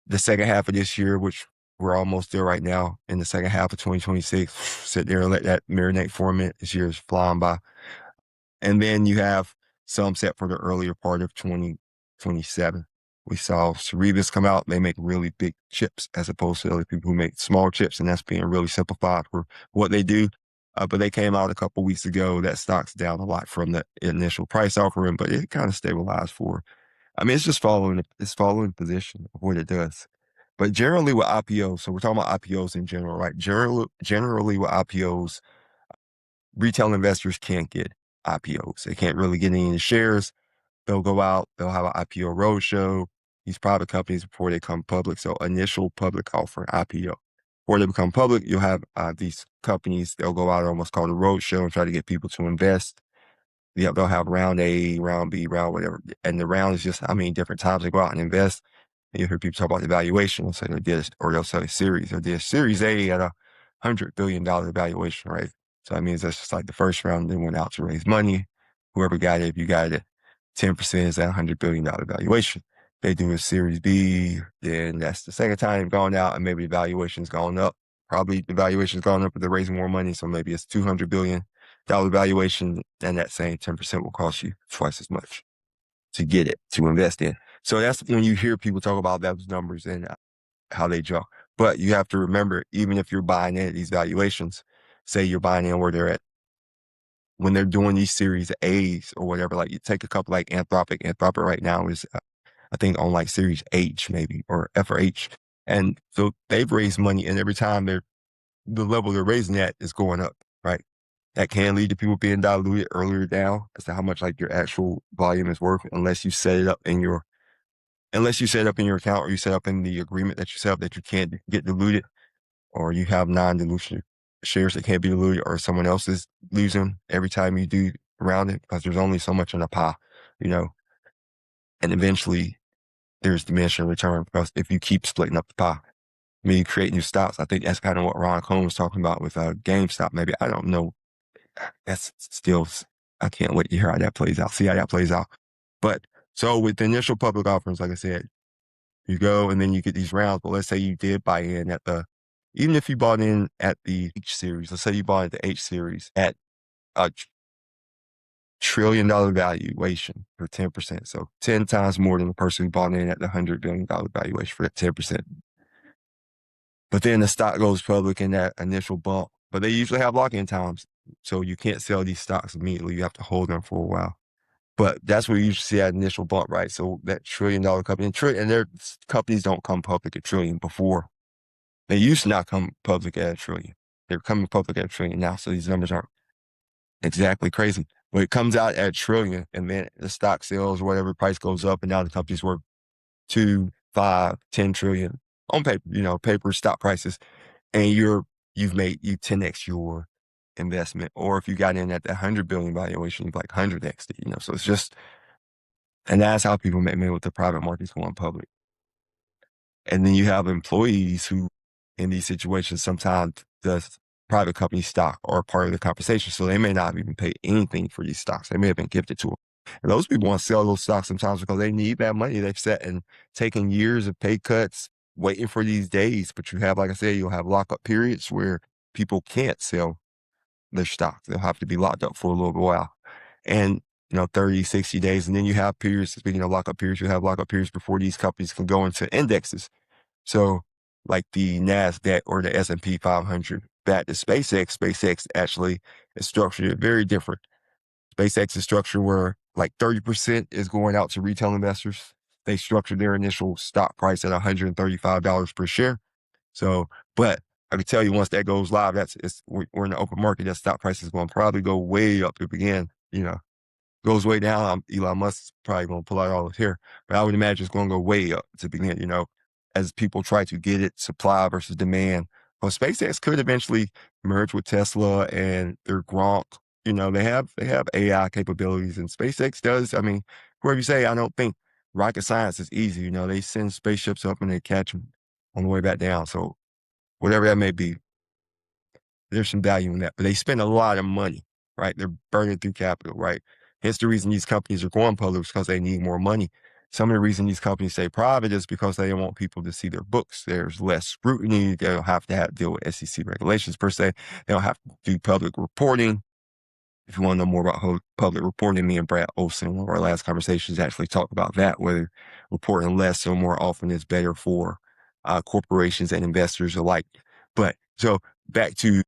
the second half of this year, which we're almost there right now in the second half of 2026. Sit there and let that marinate for a minute. This year is flying by. And then you have some set for the earlier part of 2027. We saw Cerebras come out. They make really big chips as opposed to other people who make small chips, and that's being really simplified for what they do. But they came out a couple weeks ago. That stock's down a lot from the initial price offering, but it kind of stabilized it's just following position of what it does. But generally with IPOs, so we're talking about IPOs in general, right? Generally with IPOs, retail investors can't get IPOs. They can't really get any shares. They'll go out, they'll have an IPO roadshow, these private companies before they come public. So initial public offering, IPO. Before they become public, you'll have these companies, they'll go out on what's called a roadshow and try to get people to invest. Yeah, they'll have round A, round B, round whatever. And the round is just how many different times they go out and invest. And you hear people talk about the valuation. They'll say they'll say a series. Or did Series A at $100 billion valuation, right? So that means that's just like the first round, they went out to raise money. Whoever got it, if you got it, 10% is at $100 billion valuation. They do a Series B, then that's the second time they've gone out, and maybe the valuation's gone up. Probably the valuation's gone up, but they're raising more money. So maybe it's $200 billion valuation, and that same 10% will cost you twice as much to get it, to invest in. So that's when you hear people talk about those numbers and how they jump. But you have to remember, even if you're buying in at these valuations, say you're buying in where they're at, when they're doing these Series A's or whatever, like you take a couple like Anthropic. Anthropic right now is, I think, on like Series H maybe, or F or H. And so they've raised money, and every time the level they're raising at is going up, right? That can lead to people being diluted earlier down as to how much like your actual volume is worth, unless you set it up in your account, or you set up in the agreement that you set up that you can't get diluted, or you have non-dilution shares that can't be diluted or someone else is losing every time you do around it because there's only so much in the pie, and eventually there's diminishing return because if you keep splitting up the pie, I mean, you create new stocks. I think that's kind of what Ron Cohn was talking about with GameStop. Maybe, I don't know. That's still, I can't wait to hear how that plays out, see how that plays out. But so with the initial public offerings, like I said, you go and then you get these rounds. But let's say you did buy in even if you bought in at the H series, let's say you bought at the H series at a $1 trillion valuation for 10%. So 10 times more than the person who bought in at the $100 billion valuation for that 10%. But then the stock goes public in that initial bump. But they usually have lock-in times. So you can't sell these stocks immediately. You have to hold them for a while. But that's where you usually see that initial bump, right? So that $1 trillion company, and their companies don't come public at $1 trillion before. They used to not come public at $1 trillion. They're coming public at $1 trillion now. So these numbers aren't exactly crazy. But it comes out at $1 trillion and then the stock sells, whatever price goes up, and now the company's worth 2, 5, 10 trillion on paper, paper stock prices. And you 10x your investment. Or if you got in at the 100 billion valuation, you've like 100x it, so it's just, and that's how people make money with the private markets going public. And then you have employees who, in these situations, sometimes the private company stock are part of the compensation. So they may not even pay anything for these stocks. They may have been gifted to them. And those people want to sell those stocks sometimes because they need that money they've set and taken years of pay cuts, waiting for these days. But you have, like I said, you'll have lockup periods where people can't sell their stocks. They'll have to be locked up for a little while. And 30, 60 days. And then you have periods, speaking of lockup periods, you have lockup periods before these companies can go into indexes. So like the NASDAQ or the S&P 500, back to SpaceX actually is structured very different. SpaceX is structured where like 30% is going out to retail investors. They structured their initial stock price at $135 per share. So, but I can tell you once that goes live, we're in the open market, that stock price is going to probably go way up to begin, goes way down. Elon Musk's probably going to pull out all his hair, but I would imagine it's going to go way up to begin, as people try to get it, supply versus demand. Well, SpaceX could eventually merge with Tesla and their Gronk. They have AI capabilities, and SpaceX does. I mean, whatever you say, I don't think rocket science is easy. They send spaceships up and they catch them on the way back down. So whatever that may be, there's some value in that. But they spend a lot of money, right? They're burning through capital, right? Hence the reason these companies are going public is because they need more money. Some of the reason these companies stay private is because they don't want people to see their books. There's less scrutiny. They don't have to deal with SEC regulations per se. They don't have to do public reporting. If you want to know more about public reporting, me and Brad Olson, one of our last conversations, actually talked about that, whether reporting less or more often is better for corporations and investors alike. But so back to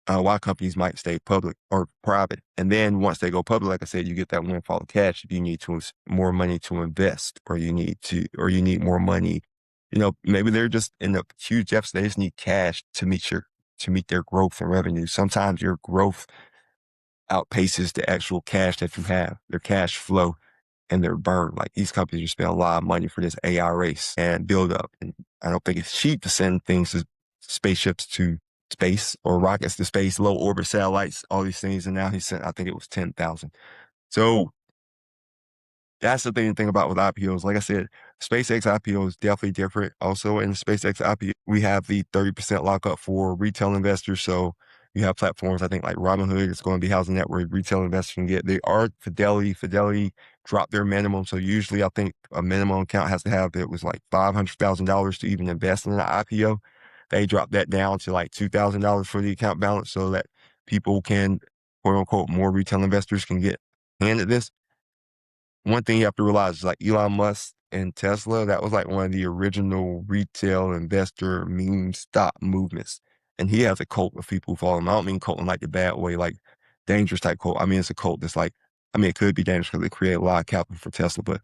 why companies might stay public or private. And then once they go public, like I said, you get that windfall of cash. If you need more money to invest, or you need more money, maybe they're just in a huge deficit. They just need cash to meet their growth and revenue. Sometimes your growth outpaces the actual cash that you have, their cash flow and their burn. Like these companies are spending a lot of money for this AI race and build up. And I don't think it's cheap to send spaceships to space or rockets to space, low orbit satellites, all these things. And now he sent, I think it was 10,000. So that's the thing about with IPOs. Like I said, SpaceX IPO is definitely different. Also in the SpaceX IPO, we have the 30% lockup for retail investors. So you have platforms, I think like Robinhood is going to be housing that where retail investors can get. They are Fidelity dropped their minimum. So usually I think a minimum account has to have, it was like $500,000 to even invest in an IPO. They dropped that down to like $2,000 for the account balance so that people can, quote unquote, more retail investors can get handed this. One thing you have to realize is like Elon Musk and Tesla, that was like one of the original retail investor meme stock movements. And he has a cult of people who follow him. I don't mean cult in like the bad way, like dangerous type cult. I mean, it's a cult that's like, it could be dangerous because they create a lot of capital for Tesla, but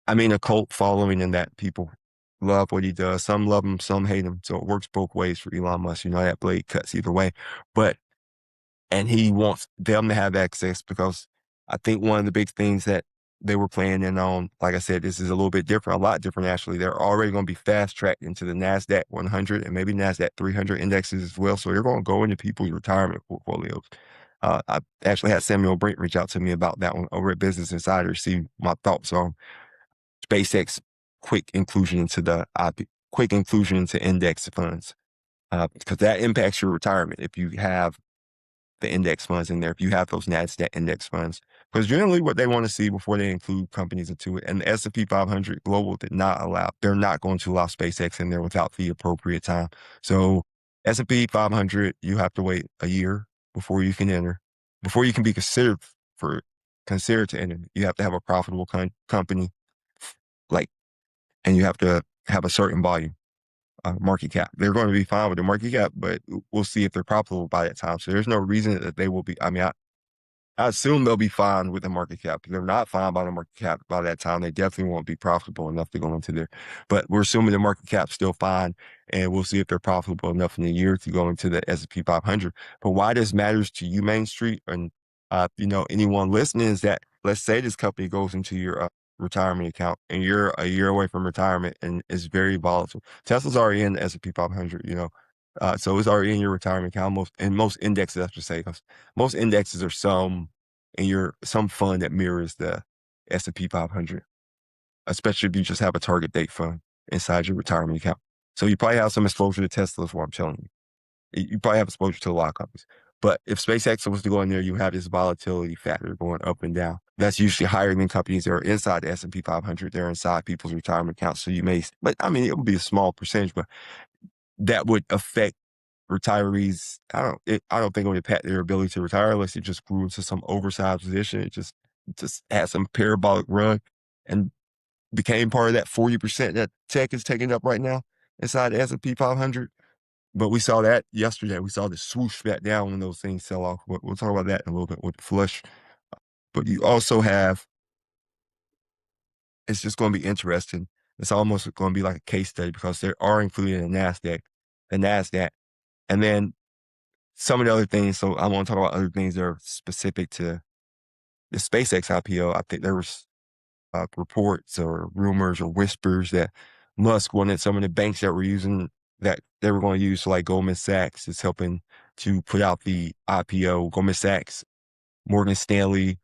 I mean a cult following in that people love what he does. Some love him, some hate him. So it works both ways for Elon Musk. That blade cuts either way. And he wants them to have access because I think one of the big things that they were planning on, like I said, this is a little bit different, a lot different actually. They're already going to be fast tracked into the NASDAQ 100 and maybe NASDAQ 300 indexes as well. So they're going to go into people's retirement portfolios. I actually had Samuel Brent reach out to me about that one over at Business Insider, see my thoughts on SpaceX quick inclusion into quick inclusion into index funds, because that impacts your retirement if you have the index funds in there, if you have those NASDAQ index funds. Because generally what they want to see before they include companies into it, and the S&P 500 Global did not allow, they're not going to allow SpaceX in there without the appropriate time. So S&P 500, you have to wait a year before you can enter, before you can be considered to enter. You have to have a profitable company, like, and you have to have a certain volume. Market cap. They're going to be fine with the market cap, but we'll see if they're profitable by that time. So there's no reason that they will be. I mean, I assume they'll be fine with the market cap. If they're not fine by the market cap by that time, they definitely won't be profitable enough to go into there. But we're assuming the market cap's still fine, and we'll see if they're profitable enough in a year to go into the S&P 500. But why this matters to you, Main Street, and anyone listening, is that let's say this company goes into your retirement account and you're a year away from retirement and it's very volatile. Tesla's already in the S&P 500, so it's already in your retirement account. Most indexes, I should say, because most indexes are some fund that mirrors the S&P 500, especially if you just have a target date fund inside your retirement account. So you probably have some exposure to Tesla, is what I'm telling you. You probably have exposure to a lot of companies. But if SpaceX was to go in there, you have this volatility factor going up and down. That's usually higher than companies that are inside the S&P 500. They're inside people's retirement accounts. So but I mean, it would be a small percentage, but that would affect retirees. I don't think it would impact their ability to retire unless it just grew into some oversized position. It just had some parabolic run and became part of that 40% that tech is taking up right now inside the S&P 500. But we saw that yesterday. We saw the swoosh back down when those things sell off. We'll talk about that in a little bit with the flush. But you also have, it's just going to be interesting. It's almost going to be like a case study because they are included in the NASDAQ. And then some of the other things. So I want to talk about other things that are specific to the SpaceX IPO. I think there was reports or rumors or whispers that Musk wanted some of the banks that were using that they were going to use, so like Goldman Sachs is helping to put out the IPO. Goldman Sachs, Morgan Stanley,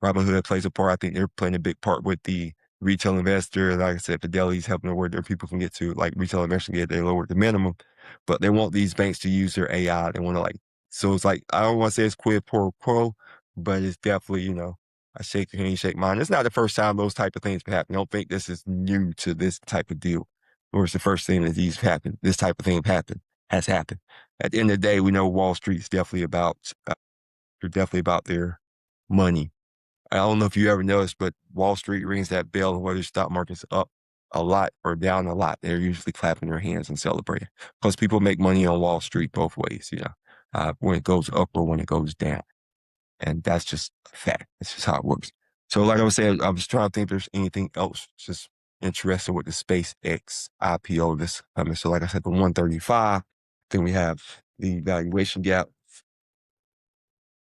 Robinhood plays a part. I think they're playing a big part with the retail investor. Like I said, Fidelity's helping to where their people can get to, like retail investors they lowered the minimum, but they want these banks to use their AI. They want to so it's like, I don't want to say it's quid pro quo, but it's definitely, I shake your hand, you shake mine. It's not the first time those type of things happen. I don't think this is new to this type of deal, or it's the first thing that these happen. This type of thing has happened. At the end of the day, we know Wall Street's definitely about, they're definitely about their money. I don't know if you ever noticed, but Wall Street rings that bell, whether the stock market's up a lot or down a lot, they're usually clapping their hands and celebrating because people make money on Wall Street both ways, when it goes up or when it goes down. And that's just a fact. It's just how it works. So like I was saying, I was trying to think if there's anything else just interesting with the SpaceX IPO this coming. So like I said, the 135, then we have the valuation gap.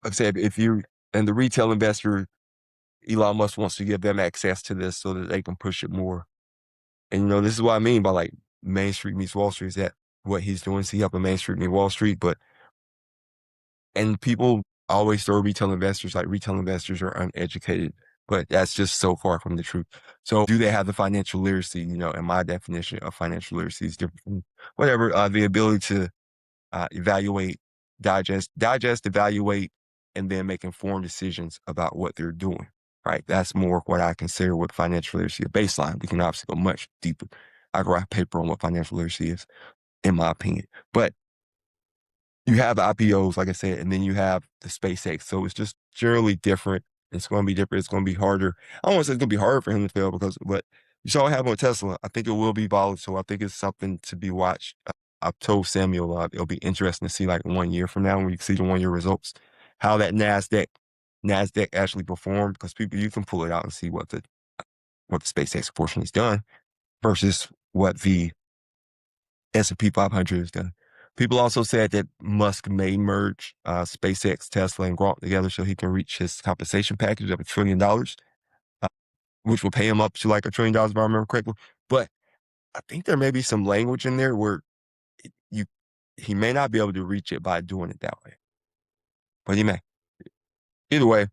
Like I said, and the retail investor, Elon Musk wants to give them access to this so that they can push it more. And, this is what I mean by like Main Street meets Wall Street, is that what he's doing. So he helping Main Street meet Wall Street, and people always throw retail investors, like retail investors are uneducated, but that's just so far from the truth. So do they have the financial literacy? And my definition of financial literacy is different from whatever, the ability to evaluate, digest, evaluate, and then make informed decisions about what they're doing, right? That's more what I consider what financial literacy, a baseline. We can obviously go much deeper. I could write a paper on what financial literacy is, in my opinion. But you have IPOs, like I said, and then you have the SpaceX. So it's just generally different. It's going to be different. It's going to be harder. I don't want to say it's going to be harder for him to fail but you saw what happened with Tesla. I think it will be volatile. I think it's something to be watched. I've told Samuel it'll be interesting to see like 1 year from now when you see the 1 year results, how that NASDAQ actually performed, because you can pull it out and see what the SpaceX portion has done versus what the S&P 500 has done. People also said that Musk may merge SpaceX, Tesla, and Grok together so he can reach his compensation package of $1 trillion. which will pay him up to like $1 trillion if I remember correctly. But I think there may be some language in there where he may not be able to reach it by doing it that way, but he may. Either way,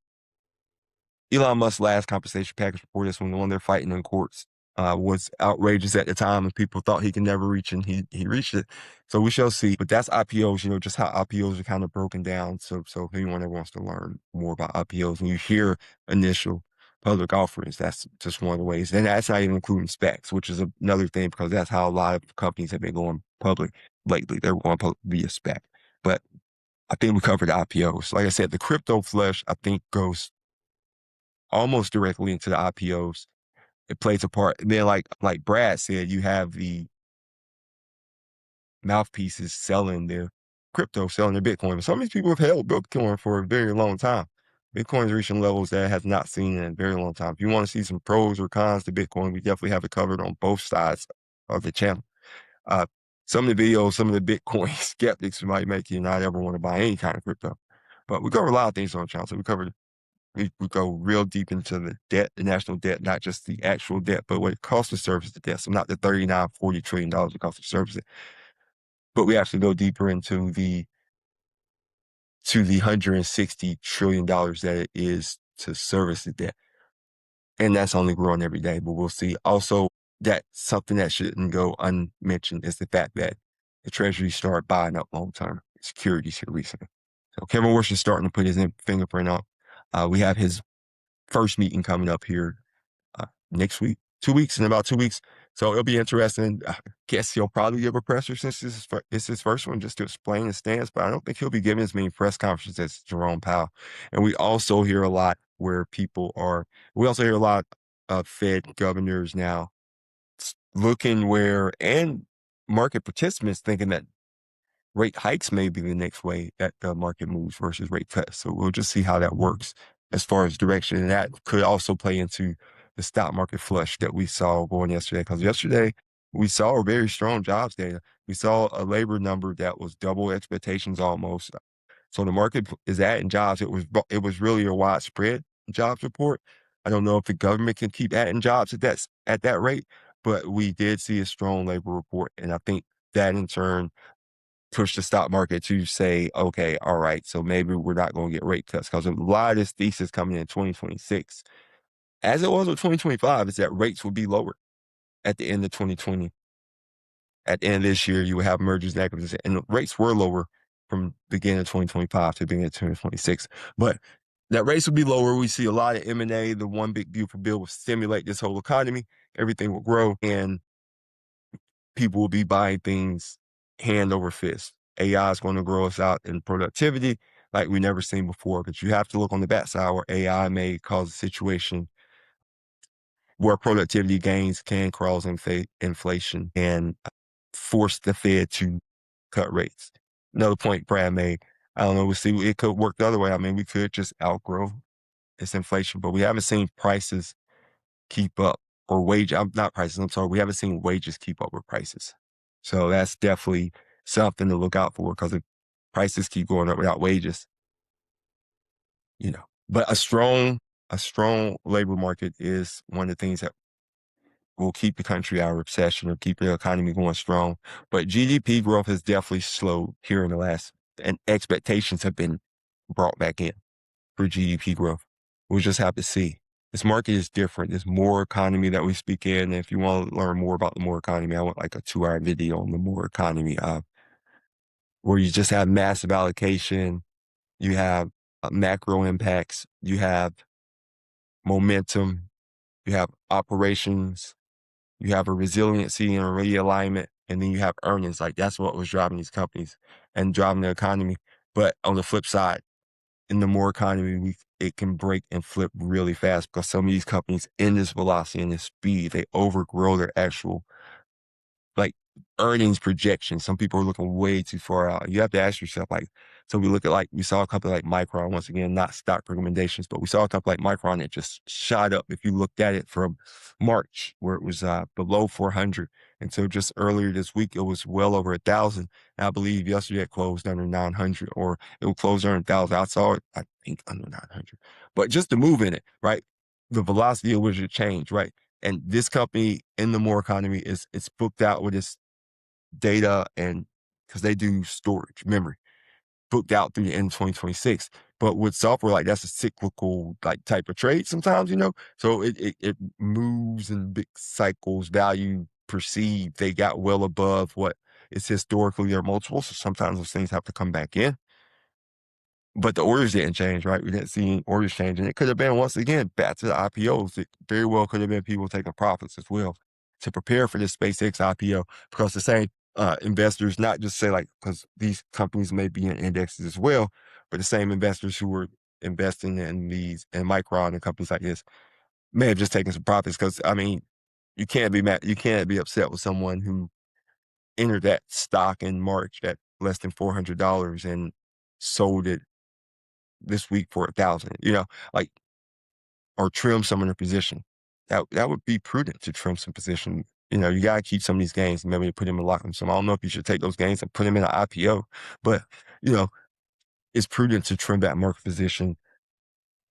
Elon Musk's last compensation package before this one, the one they're fighting in courts, was outrageous at the time, and people thought he could never reach, and he reached it. So we shall see. But that's IPOs, just how IPOs are kind of broken down. So if anyone ever wants to learn more about IPOs, when you hear initial public offerings, that's just one of the ways. And that's not even including SPACs, which is another thing, because that's how a lot of companies have been going public lately. They're going public via SPAC. But I think we covered IPOs. Like I said, the crypto flush, I think, goes almost directly into the IPOs. It plays a part. And then like Brad said, you have the mouthpieces selling their crypto, selling their Bitcoin. But some of these people have held Bitcoin for a very long time. Bitcoin is reaching levels that it has not seen in a very long time. If you want to see some pros or cons to Bitcoin, we definitely have it covered on both sides of the channel. Some of the videos, some of the Bitcoin skeptics might make you not ever want to buy any kind of crypto. But we cover a lot of things on the channel. So we go real deep into the debt, the national debt, not just the actual debt, but what it costs to service the debt. So not the $39-40 trillion it costs to service it. But we actually go deeper into the $160 trillion that it is to service the debt. And that's only growing every day, but we'll see. Also, that something that shouldn't go unmentioned is the fact that the Treasury started buying up long-term securities here recently. So Kevin Warsh is starting to put his fingerprint on. We have his first meeting coming up here next week, 2 weeks, in about 2 weeks. So it'll be interesting. I guess he'll probably give a presser since it's his first one, just to explain his stance, but I don't think he'll be giving as many press conferences as Jerome Powell. And we also hear a lot of Fed governors now looking and market participants thinking that rate hikes may be the next way that the market moves versus rate cuts. So we'll just see how that works as far as direction. And that could also play into the stock market flush that we saw going yesterday. Because yesterday we saw a very strong jobs data. We saw a labor number that was double expectations almost. So the market is adding jobs. It was really a widespread jobs report. I don't know if the government can keep adding jobs at that rate, but we did see a strong labor report. And I think that in turn push the stock market to say, okay, all right, so maybe we're not going to get rate cuts, because a lot of this thesis coming in 2026, as it was with 2025, is that rates will be lower at the end of 2020. At the end of this year, you will have mergers and acquisitions, and rates were lower from beginning of 2025 to beginning of 2026. But that rates will be lower. We see a lot of M&A. The one big beautiful bill will stimulate this whole economy. Everything will grow, and people will be buying things hand over fist. AI is going to grow us out in productivity like we've never seen before. But you have to look on the backside where AI may cause a situation where productivity gains can cause inflation and force the Fed to cut rates. Another point Brad made, I don't know, we'll see. It could work the other way. I mean, we could just outgrow this inflation, but we haven't seen prices keep up, or we haven't seen wages keep up with prices. So that's definitely something to look out for, because if prices keep going up without wages, but a strong labor market is one of the things that will keep the country out of recession or keep the economy going strong. But GDP growth has definitely slowed here in the last, and expectations have been brought back in for GDP growth. We'll just have to see. This market is different. There's more economy that we speak in. And if you want to learn more about the more economy, I want like a 2-hour video on the more economy, where you just have massive allocation, you have macro impacts, you have momentum, you have operations, you have a resiliency and a realignment, and then you have earnings. Like that's what was driving these companies and driving the economy. But on the flip side, in the more economy, it can break and flip really fast, because some of these companies in this velocity and this speed, they overgrow their actual earnings projections. Some people are looking way too far out. You have to ask yourself, so we saw a company like Micron, once again, not stock recommendations, but we saw a company like Micron that just shot up. If you looked at it from March, where it was below 400. And so just earlier this week, it was well over 1,000. And I believe yesterday it closed under 900, or it will close under 1,000. I saw it, I think, under 900. But just the move in it, right? the velocity at which it changed, right? And this company in the Moore economy it's booked out with its data, and because they do storage memory, booked out through the end of 2026. But with software, like that's a cyclical like type of trade sometimes, so it moves in big cycles. Value perceived, they got well above what is historically their multiple, so sometimes those things have to come back in. But the orders didn't change, right? We didn't see any orders change. And it could have been, once again, back to the IPOs. It very well could have been people taking profits as well to prepare for this SpaceX IPO, because the same investors, not just say like, because these companies may be in indexes as well, but the same investors who were investing in these and Micron and companies like this may have just taken some profits. Because I mean, you can't be mad, you can't be upset with someone who entered that stock in March at less than $400 and sold it this week for 1,000, like, or trim some of their position. That would be prudent to trim some position. You got to keep some of these gains and maybe put them in lockup. So I don't know if you should take those gains and put them in an IPO, but it's prudent to trim that market position.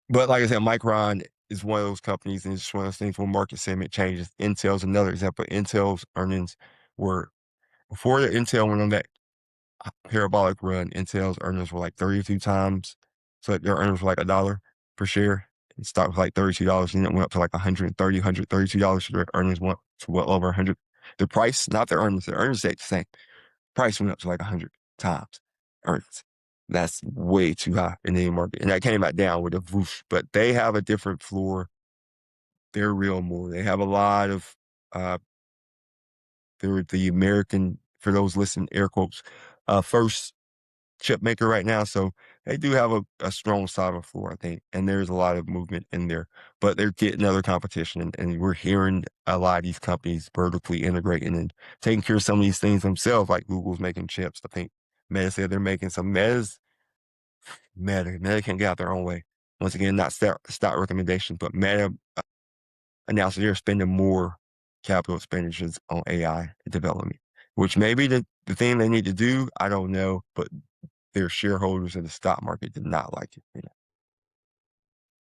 But like I said, Micron is one of those companies, and it's just one of those things where market sentiment changes. Intel's another example. Intel's earnings were, before the Intel went on that parabolic run, Intel's earnings were like 32 times. So their earnings were like $1 per share. And stock was like $32, and it went up to like $130, $132. So their earnings went to well over 100. The price, not their earnings stayed the same. Price went up to like 100 times earnings. That's way too high in the market. And that came back down with a whoosh. But they have a different floor. They're real more. They have a lot of, they're the American, for those listening, air quotes, first chip maker right now. So they do have a strong solid floor, I think. And there's a lot of movement in there, but they're getting other competition. And we're hearing a lot of these companies vertically integrating and taking care of some of these things themselves, like Google's making chips. I think Meta said they're making some. Meta can't get out their own way. Once again, not stock recommendations, but Meta announced they're spending more capital expenditures on AI development, which may be the thing they need to do. I don't know, but their shareholders in the stock market did not like it.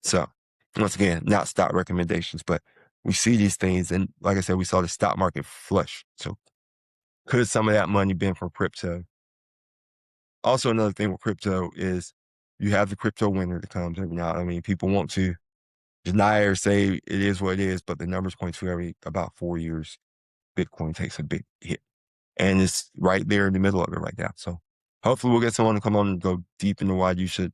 So once again, not stock recommendations, but we see these things. And like I said, we saw the stock market flush. So could some of that money been from crypto? Also, another thing with crypto is you have the crypto winter that comes every now. I mean, people want to deny or say it is what it is, but the numbers point to every about 4 years, Bitcoin takes a big hit. And it's right there in the middle of it right now. So hopefully we'll get someone to come on and go deep into why you should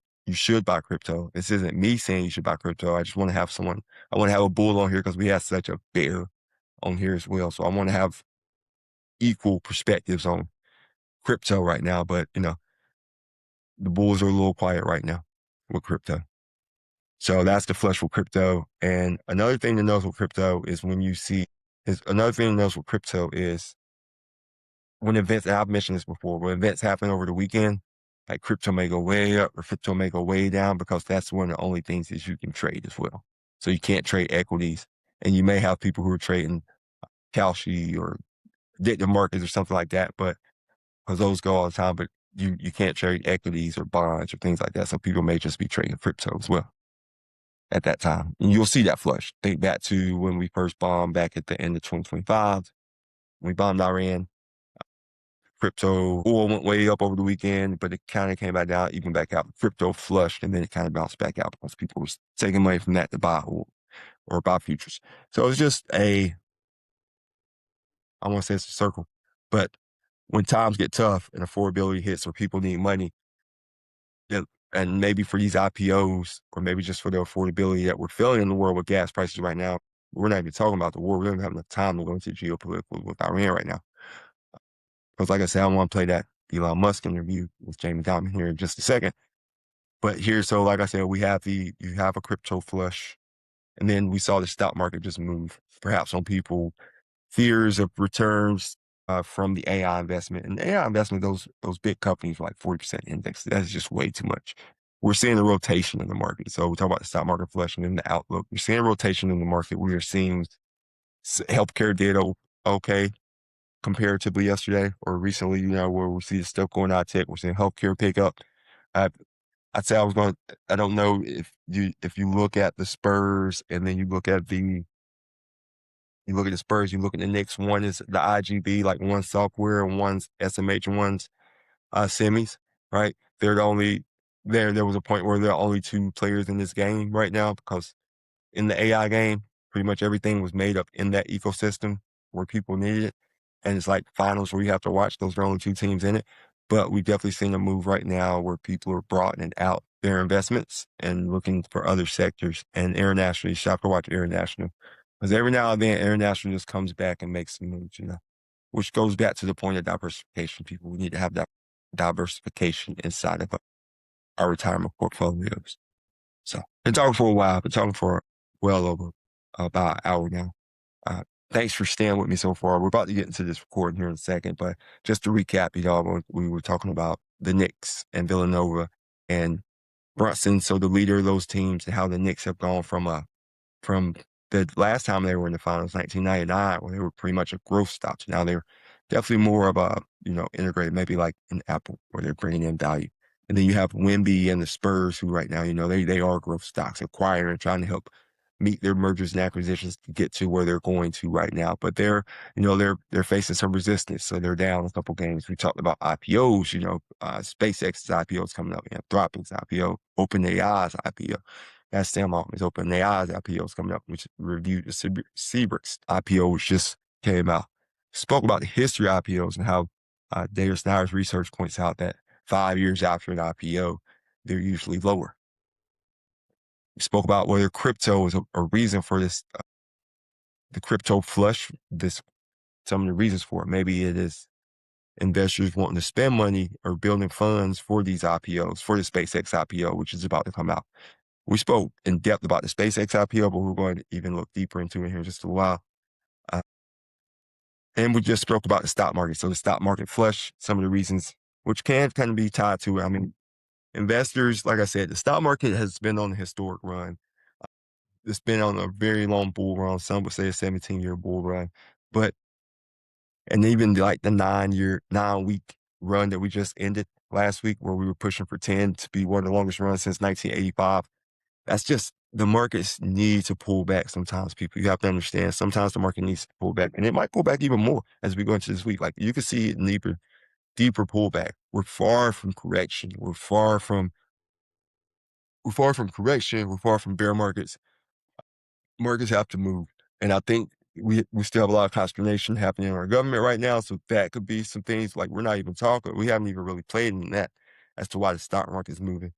buy crypto. This isn't me saying you should buy crypto. I just want to have someone, I want to have a bull on here because we have such a bear on here as well. So I want to have equal perspectives on crypto right now. But, the bulls are a little quiet right now with crypto. So that's the flush with crypto. And another thing to notice with crypto is when events, and I've mentioned this before, when events happen over the weekend, like crypto may go way up or crypto may go way down, because that's one of the only things that you can trade as well. So you can't trade equities, and you may have people who are trading Kalshi or addictive markets or something like that, but because those go all the time, but you can't trade equities or bonds or things like that. So people may just be trading crypto as well at that time. And you'll see that flush. Think back to when we first bombed back at the end of 2025. We bombed Iran. Crypto oil went way up over the weekend, but it kind of came back down, even back out. Crypto flushed, and then it kind of bounced back out because people were taking money from that to buy oil or buy futures. So it's just I want to say it's a circle. But when times get tough and affordability hits or people need money, and maybe for these IPOs, or maybe just for the affordability that we're feeling in the world with gas prices right now, we're not even talking about the war. We don't have enough time to go into geopolitical with Iran right now. Because like I said, I want to play that Elon Musk interview with Jamie Dimon here in just a second. But here, so like I said, you have a crypto flush, and then we saw the stock market just move, perhaps on people fears of returns from the AI investment. And the AI investment, those big companies were like 40% index. That's just way too much. We're seeing a rotation in the market. So we talk about the stock market flush and then the outlook. We're seeing rotation in the market. We are seeing healthcare data okay comparatively yesterday or recently, where we see the stuff going out tech. We're seeing healthcare pick up. I'd say I don't know if you look at the Spurs and then you look at the Spurs, you look at the Knicks, one is the IGB, like one's software and one's SMH and one's semis, right? There was a point where there are only two players in this game right now because in the AI game, pretty much everything was made up in that ecosystem where people needed it. And it's like finals where you have to watch. Those are only two teams in it. But we've definitely seen a move right now where people are broadening out their investments and looking for other sectors. And internationally, shop to watch international. Because every now and then, international just comes back and makes some moves, which goes back to the point of diversification. People, we need to have that diversification inside of our retirement portfolios. So, been talking for a while, been talking for well over about an hour now. Thanks for staying with me so far. We're about to get into this recording here in a second, but just to recap, we were talking about the Knicks and Villanova and Brunson, so the leader of those teams, and how the Knicks have gone from the last time they were in the finals, 1999, where they were pretty much a growth stock. Now they're definitely more of a, integrated, maybe like an Apple, where they're bringing in value. And then you have Wemby and the Spurs, who right now, they are growth stocks, acquiring, trying to help meet their mergers and acquisitions to get to where they're going to right now. But they're facing some resistance, so they're down a couple games. We talked about IPOs, SpaceX's IPO is coming up, Anthropic's IPO, OpenAI's IPO. That's Sam Altman's OpenAI's IPO is coming up, which reviewed the Seabricks IPO, which just came out. Spoke about the history of IPOs and how Data Snyder's research points out that 5 years after an IPO, they're usually lower. We spoke about whether crypto is a reason for this, the crypto flush, some of the reasons for it. Maybe it is investors wanting to spend money or building funds for these IPOs, for the SpaceX IPO, which is about to come out. We spoke in depth about the SpaceX IPO, but we're going to even look deeper into it here in just a while. And we just spoke about the stock market. So the stock market flush, some of the reasons, which can kind of be tied to it. I mean, investors, like I said, the stock market has been on a historic run. It's been on a very long bull run. Some would say a 17-year bull run. And even like the 9-week run that we just ended last week, where we were pushing for 10 to be one of the longest runs since 1985. That's just, the markets need to pull back sometimes, people. You have to understand, sometimes the market needs to pull back, and it might pull back even more as we go into this week. Like, you can see it deeper pullback. We're far from correction. We're far from correction. We're far from bear markets. Markets have to move. And I think we still have a lot of consternation happening in our government right now. So that could be some things like we're not even talking. We haven't even really played in that as to why the stock market is moving.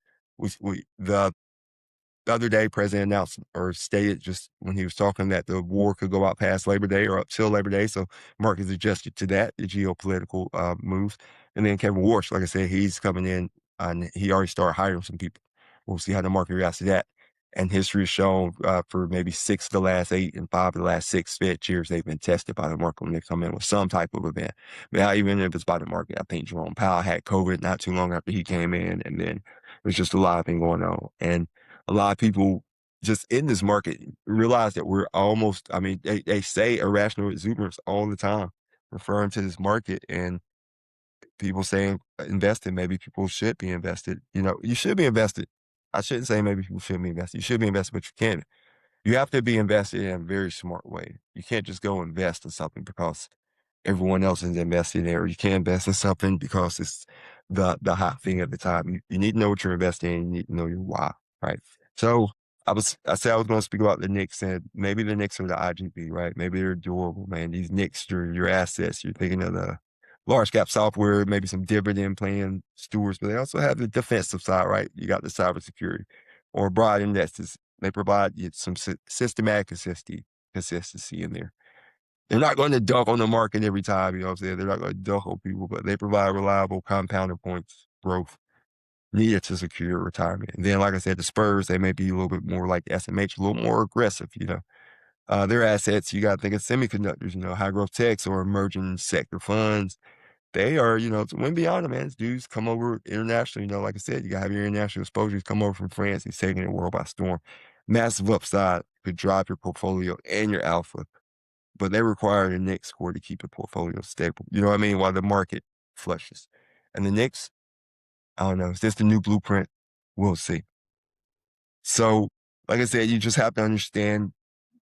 The other day, President announced or stated just when he was talking that the war could go out past Labor Day or up till Labor Day. So markets adjusted to that, the geopolitical moves. And then Kevin Warsh, like I said, he's coming in and he already started hiring some people. We'll see how the market reacts to that. And history has shown for maybe 6 of the last 8 and 5 of the last 6 Fed chairs, they've been tested by the market when they come in with some type of event. Now, even if it's by the market, I think Jerome Powell had COVID not too long after he came in, and then there's just a lot of things going on. And a lot of people just in this market realize that we're almost, I mean, they say irrational exuberance all the time, referring to this market, and people saying invested, maybe people should be invested. You should be invested. I shouldn't say maybe people shouldn't be invested. You should be invested, but you can't. You have to be invested in a very smart way. You can't just go invest in something because everyone else is investing there. You can't invest in something because it's the hot thing at the time. You need to know what you're investing in. You need to know your why, right? So I said I was going to speak about the Knicks, and maybe the Knicks are the IGB, right? Maybe they're durable, man. These Knicks, your assets. You're thinking of the large cap software, maybe some dividend playing stewards, but they also have the defensive side, right? You got the cybersecurity or broad indexes. They provide you some systematic consistency in there. They're not going to dunk on the market every time, you know what I'm saying? They're not going to dunk on people, but they provide reliable compounding points, growth needed to secure retirement. And then, like I said, the Spurs, they may be a little bit more like SMH, a little more aggressive, Their assets, you got to think of semiconductors, high growth techs or emerging sector funds. They are, to win beyond them, man. These dudes come over internationally, like I said, you got to have your international exposures come over from France. He's taking the world by storm. Massive upside could drive your portfolio and your alpha, but they require the Knicks score to keep the portfolio stable. You know what I mean? While the market flushes. And the Knicks, I don't know, is this the new blueprint? We'll see. So, like I said, you just have to understand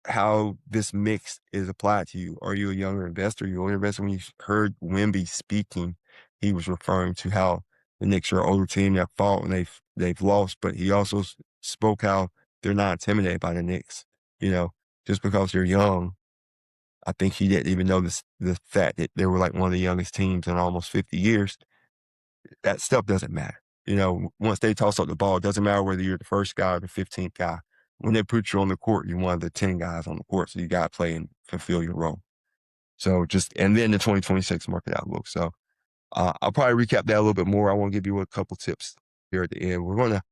how this mix is applied to you. Are you a younger investor? You're an older investor. When you heard Wimby speaking, he was referring to how the Knicks are an older team that fought and they've lost, but he also spoke how they're not intimidated by the Knicks. You know, just because they're young. I think he didn't even know the fact that they were like one of the youngest teams in almost 50 years. That stuff doesn't matter. You know, once they toss up the ball, it doesn't matter whether you're the first guy or the 15th guy. When they put you on the court, you're one of the 10 guys on the court. So you got to play and fulfill your role. So and then the 2026 market outlook. So I'll probably recap that a little bit more. I want to give you a couple tips here at the end. We're going to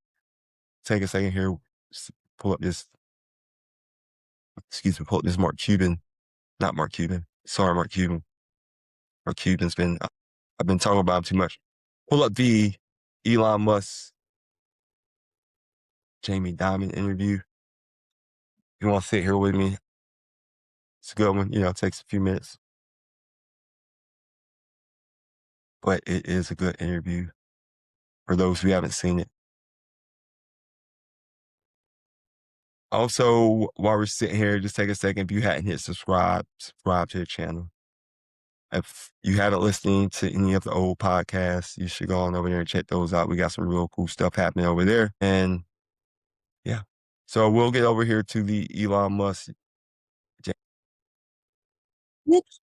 take a second here, pull up this Mark Cuban. Not Mark Cuban. Sorry, Mark Cuban. Mark Cuban's I've been talking about him too much. Pull up the Elon Musk, Jamie Dimon interview. If you want to sit here with me, it's a good one. You know, it takes a few minutes. But it is a good interview for those who haven't seen it. Also, while we're sitting here, just take a second. If you hadn't hit subscribe to the channel. If you haven't listened to any of the old podcasts, you should go on over there and check those out. We got some real cool stuff happening over there. And yeah, so we'll get over here to the Elon Musk. Whoops.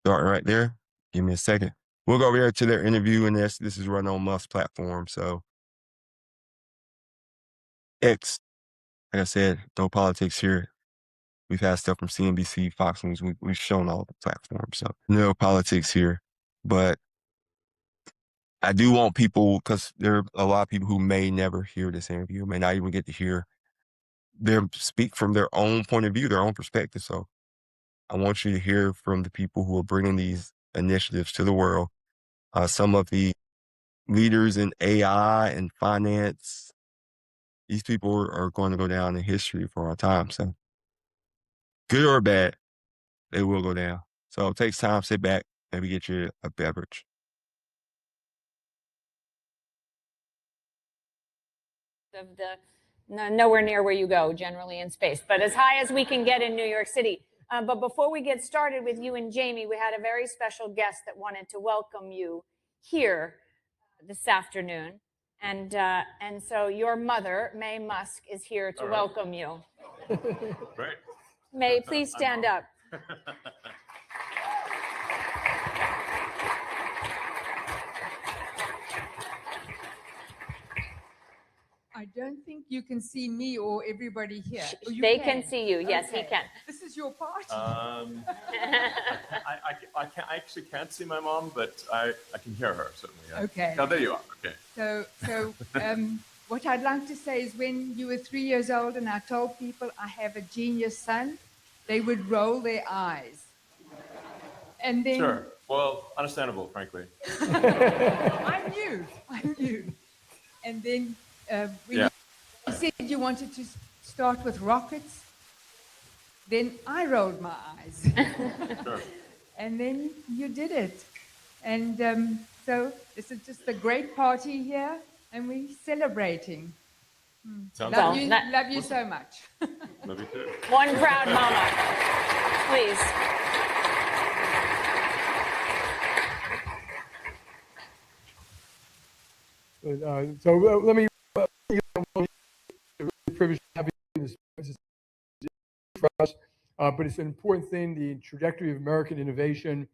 Starting right there. Give me a second. We'll go over here to their interview, and this is run on Musk's platform. So X, like I said, no politics here. We've had stuff from CNBC, Fox News. We've shown all the platforms. So no politics here. But I do want people, because there are a lot of people who may never hear this interview, may not even get to hear them speak from their own point of view, their own perspective. So I want you to hear from the people who are bringing these initiatives to the world. Some of the leaders in AI and finance, these people are going to go down in history for our time. So good or bad, they will go down. So it takes time, sit back, maybe get you a beverage. Of nowhere near where you go generally in space, but as high as we can get in New York City. But before we get started with you and Jamie, we had a very special guest that wanted to welcome you here this afternoon. And so your mother, May Musk, is here to welcome you. Great. May, please stand up. I don't think you can see me or everybody here. They can see you. Yes, okay. He can. This is your party. I actually can't see my mom, but I can hear her, certainly. Yeah. Okay. Oh, there you are. Okay. So what I'd like to say is when you were 3 years old and I told people I have a genius son, they would roll their eyes. And then... Sure. Well, understandable, frankly. I knew. And then... when you said you wanted to start with rockets, then I rolled my eyes. Sure. And then you did it. And so this is just a great party here, and we're celebrating. Love you so much. Love you too. One proud mama, please. So let me privilege having this for us, but it's an important thing, the trajectory of American innovation.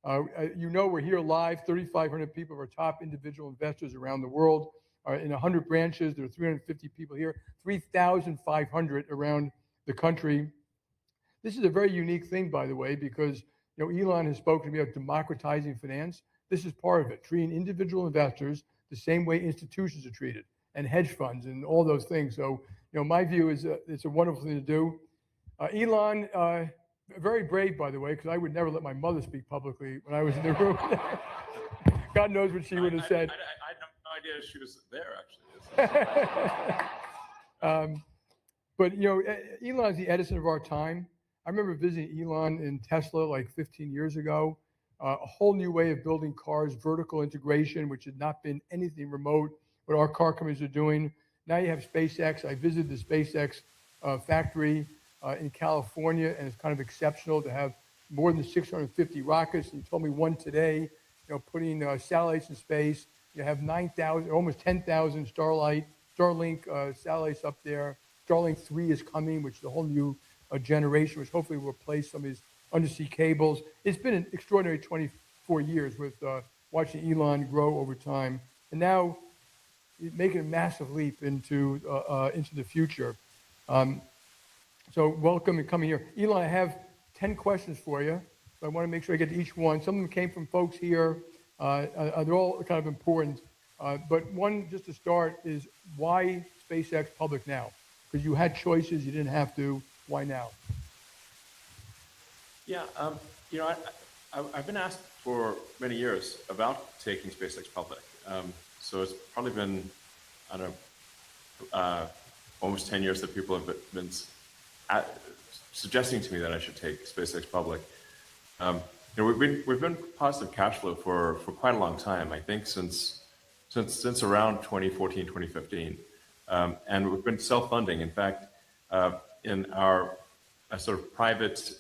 We're here live, 3,500 people of our top individual investors around the world are in 100 branches. There are 350 people here, 3,500 around the country. This is a very unique thing, by the way, because Elon has spoken to me about democratizing finance. This is part of it, treating individual investors the same way institutions are treated, and hedge funds and all those things. So, my view is it's a wonderful thing to do. Elon, very brave, by the way, because I would never let my mother speak publicly when I was in the room. God knows what she would have said. I had no idea she was there, actually. But, Elon's the Edison of our time. I remember visiting Elon in Tesla like 15 years ago. A whole new way of building cars, vertical integration, which had not been anything remote what our car companies are doing. Now you have SpaceX. I visited the SpaceX factory in California, and it's kind of exceptional to have more than 650 rockets. And you told me one today, putting satellites in space. You have 9,000, almost 10,000 Starlink satellites up there. Starlink 3 is coming, which is a whole new generation, which hopefully will replace some of these undersea cables. It's been an extraordinary 24 years with watching Elon grow over time. And now making a massive leap into the future. So welcome and coming here. Elon, I have 10 questions for you. So I want to make sure I get to each one. Some of them came from folks here. They're all kind of important. But one, just to start, is why SpaceX public now? Because you had choices, you didn't have to. Why now? Yeah, I've been asked for many years about taking SpaceX public. So it's probably been, I don't know, almost 10 years that people have been suggesting to me that I should take SpaceX public. We've been positive cash flow for quite a long time. I think since around 2014, 2015, and we've been self-funding. In fact, in our sort of private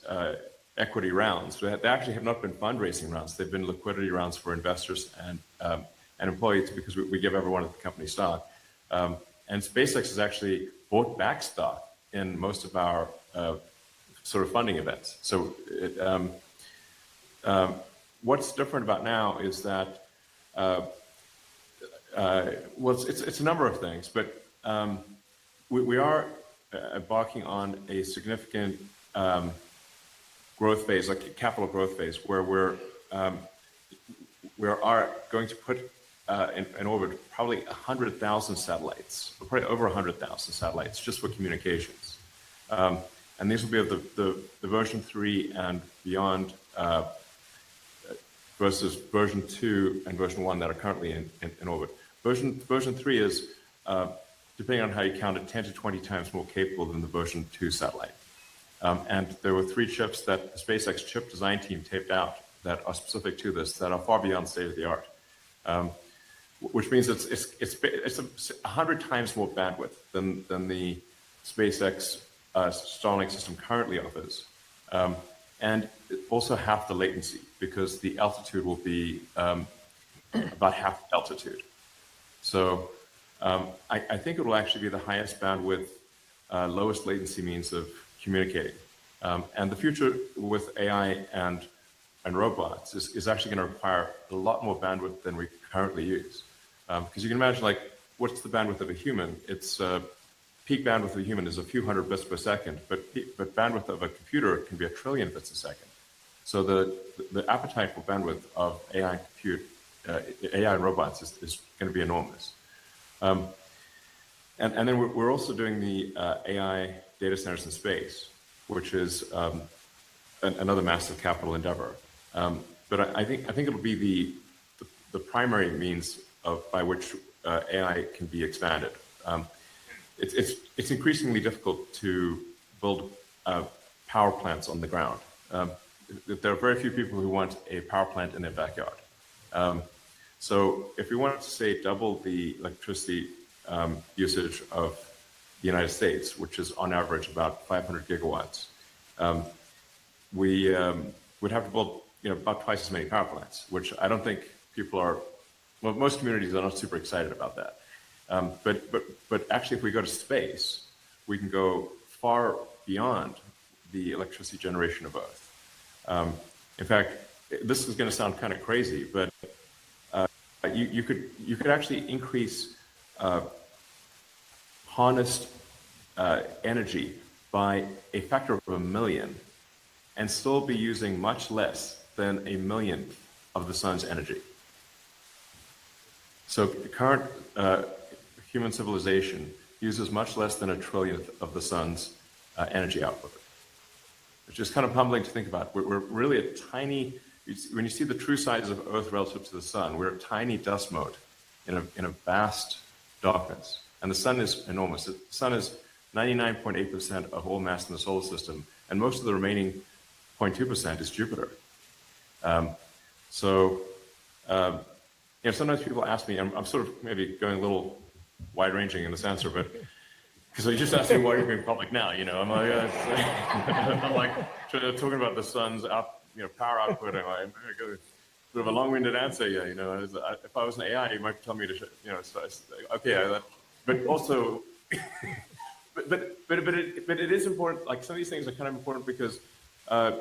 equity rounds, they actually have not been fundraising rounds. They've been liquidity rounds for investors and employees, because we give everyone at the company stock. And SpaceX has actually bought back stock in most of our sort of funding events. So what's different about now is that, well, it's a number of things, but we are embarking on a significant growth phase, like a capital growth phase, where we are going to put in orbit probably 100,000 satellites, or probably over 100,000 satellites just for communications. And these will be of the version 3 and beyond versus version 2 and version 1 that are currently in orbit. Version 3 is, depending on how you count it, 10 to 20 times more capable than the version 2 satellite. And there were 3 chips that the SpaceX chip design team taped out that are specific to this, that are far beyond state of the art. Which means it's 100 times more bandwidth than the SpaceX Starlink system currently offers, and also half the latency, because the altitude will be about half the altitude. So I think it will actually be the highest bandwidth, lowest latency means of communicating. And the future with AI and robots is actually going to require a lot more bandwidth than we currently use. Because you can imagine, like, what's the bandwidth of a human? It's peak bandwidth of a human is a few hundred bits per second, but bandwidth of a computer can be 1 trillion bits a second. So the appetite for bandwidth of AI and robots is going to be enormous. And then we're also doing the AI data centers in space, which is another massive capital endeavor. But I think it'll be the primary means by which AI can be expanded. It's increasingly difficult to build power plants on the ground. There are very few people who want a power plant in their backyard. So if we wanted to, say, double the electricity usage of the United States, which is on average about 500 gigawatts, we would have to build about twice as many power plants, which I don't think people are. Well, most communities are not super excited about that. But actually, if we go to space, we can go far beyond the electricity generation of Earth. In fact, this is going to sound kind of crazy, but you could actually increase harnessed energy by a factor of 1 million, and still be using much less than 1/1,000,000th of the sun's energy. So the current human civilization uses much less than 1 trillionth of the sun's energy output, which is kind of humbling to think about. We're really a tiny, when you see the true size of Earth relative to the sun, we're a tiny dust mote in a vast darkness. And the sun is enormous. The sun is 99.8% of all mass in the solar system, and most of the remaining 0.2% is Jupiter. sometimes people ask me, I'm sort of maybe going a little wide-ranging in this answer, but because they just asked me why you're going public now, I'm like, I'm like talking about the sun's power output, and I'm going sort of a long-winded answer. If I was an AI, you might tell me to, okay, but also, but it is important. Like some of these things are kind of important because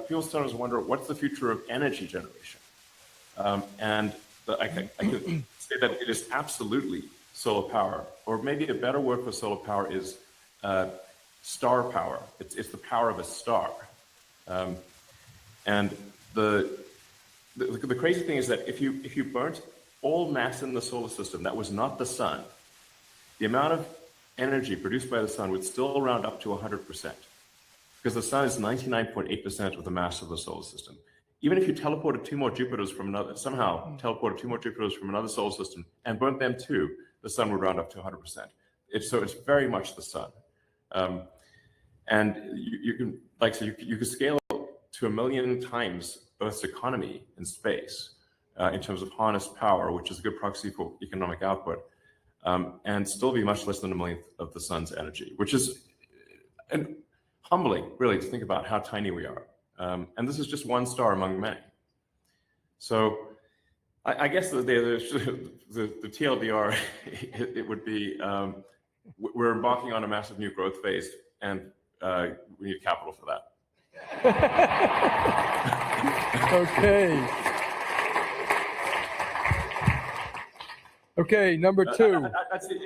people sometimes wonder what's the future of energy generation, and I could say that it is absolutely solar power, or maybe a better word for solar power is star power. It's the power of a star, and the crazy thing is that if you burnt all mass in the solar system that was not the sun, the amount of energy produced by the sun would still round up to 100%, because the sun is 99.8% of the mass of the solar system. Even if you teleported two more Jupiters from another solar system and burnt them too, the sun would round up to 100%. So it's very much the sun. And you can scale to 1 million times Earth's economy in space in terms of harnessed power, which is a good proxy for economic output, and still be much less than 1 millionth of the sun's energy, which is humbling, really, to think about how tiny we are. And this is just one star among many. So I guess the TLDR, it would be, we're embarking on a massive new growth phase, and we need capital for that. Okay. Okay, number two. I'd say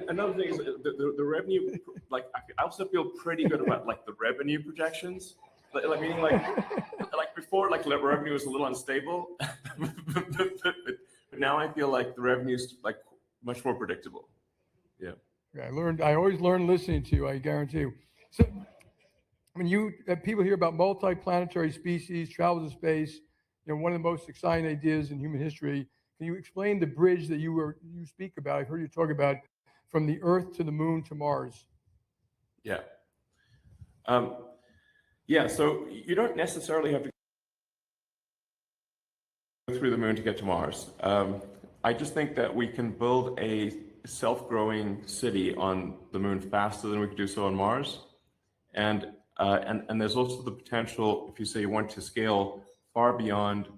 another thing is the revenue, like I also feel pretty good about like the revenue projections. Meaning like before, like revenue was a little unstable, but now I feel like the revenue's like much more predictable. Yeah. I always learn listening to you, I guarantee you. So when people hear about multi-planetary species, travel to space, one of the most exciting ideas in human history. Can you explain the bridge that you speak about? I've heard you talk about from the Earth to the Moon to Mars. Yeah. So you don't necessarily have to go through the Moon to get to Mars. I just think that we can build a self-growing city on the Moon faster than we could do so on Mars. And there's also the potential, if you say you want to scale far beyond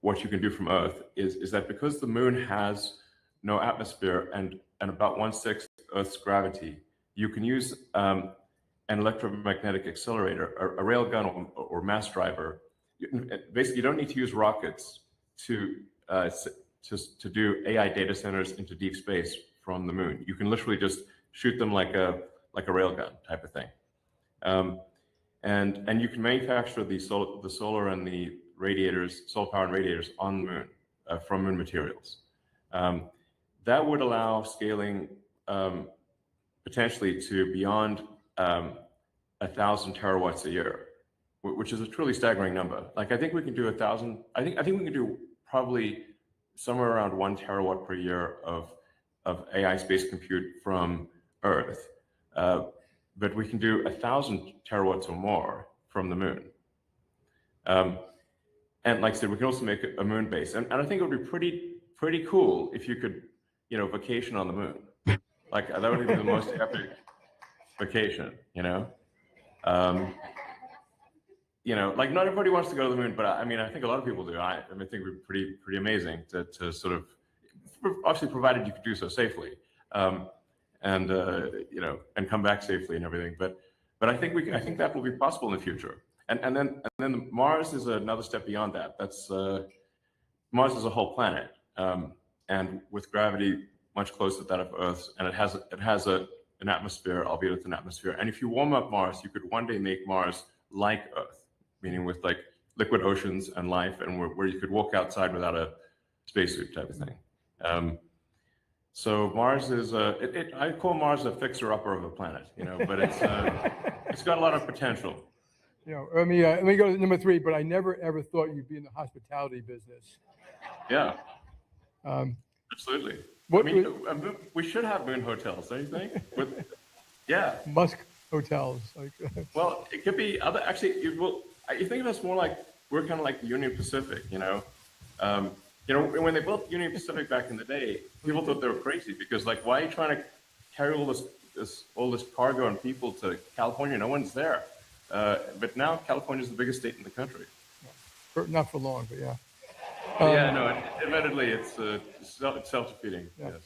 what you can do from Earth, is that because the Moon has no atmosphere and about 1/6 Earth's gravity, you can use an electromagnetic accelerator, a railgun or mass driver. Basically, you don't need to use rockets to do AI data centers into deep space from the Moon. You can literally just shoot them like a railgun type of thing, and you can manufacture the solar and the solar power and radiators on the Moon from Moon materials. That would allow scaling potentially to beyond 1,000 terawatts a year, which is a truly staggering number. Like I think we can do 1,000. I think we can do probably somewhere around 1 terawatt per year of AI space compute from Earth, but we can do 1,000 terawatts or more from the Moon. And like I said, we can also make a moon base, and I think it would be pretty cool if you could, vacation on the Moon. Like that would be the most epic vacation, like not everybody wants to go to the Moon, but I think a lot of people do. I think it would be pretty amazing to sort of, obviously provided you could do so safely, and come back safely and everything. But I think that will be possible in the future. And then Mars is another step beyond that. That's Mars is a whole planet, and with gravity much closer to that of Earth's, and it has an atmosphere, albeit with an atmosphere. And if you warm up Mars, you could one day make Mars like Earth, meaning with like liquid oceans and life, and where you could walk outside without a spacesuit type of thing. So Mars is I call Mars a fixer-upper of a planet, but it's got a lot of potential. Let me go to number 3. But I never ever thought you'd be in the hospitality business. Yeah. Absolutely. We should have moon hotels, don't you think? Yeah. Musk hotels. Well, it could be other. Actually, you think of us more like we're kind of like the Union Pacific, You know, when they built Union Pacific back in the day, people thought they were crazy because, like, why are you trying to carry all this cargo and people to California? No one's there. But now California is the biggest state in the country. Not for long, but yeah. Yeah, no, admittedly, it's self-defeating. Yeah. Yes.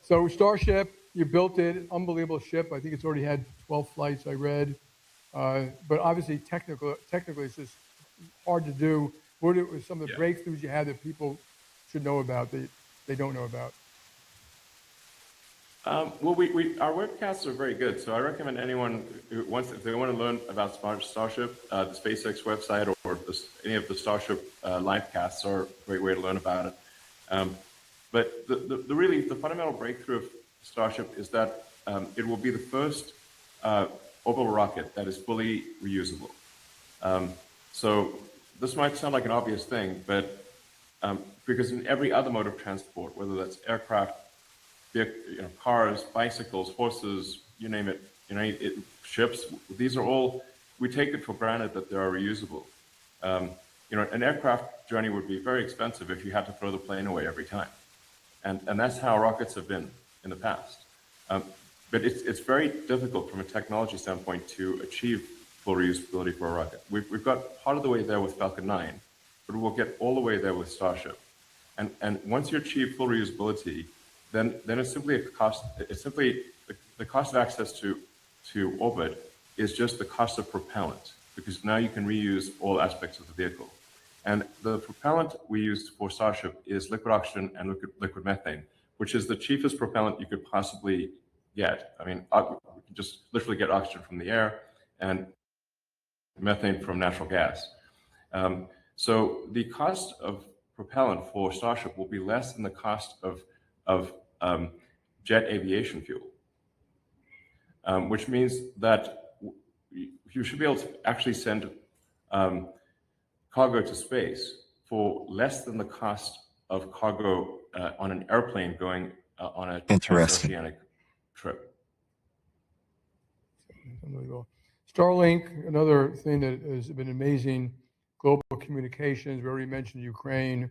So Starship, you built it, unbelievable ship. I think it's already had 12 flights, I read. But obviously, technically, it's just hard to do. What are some of the breakthroughs you had that people should know about that they don't know about? Well, our webcasts are very good, so I recommend anyone who wants, if they want to learn about Starship, the SpaceX website or any of the Starship live casts are a great way to learn about it. But the fundamental breakthrough of Starship is that it will be the first orbital rocket that is fully reusable. So this might sound like an obvious thing, but because in every other mode of transport, whether that's aircraft, cars, bicycles, horses, you name it, ships, these are all, we take it for granted that they are reusable. An aircraft journey would be very expensive if you had to throw the plane away every time. And that's how rockets have been in the past. But it's very difficult from a technology standpoint to achieve full reusability for a rocket. We've got part of the way there with Falcon 9, but we'll get all the way there with Starship. And once you achieve full reusability, then it's simply a cost. It's simply the cost of access to orbit is just the cost of propellant, because now you can reuse all aspects of the vehicle. And the propellant we use for Starship is liquid oxygen and liquid methane, which is the cheapest propellant you could possibly get. I mean, we can just literally get oxygen from the air and methane from natural gas. So the cost of propellant for Starship will be less than the cost of jet aviation fuel, which means that you should be able to actually send cargo to space for less than the cost of cargo on an airplane going on a transoceanic trip. Unbelievable. Starlink, another thing that has been amazing, global communications. We already mentioned Ukraine.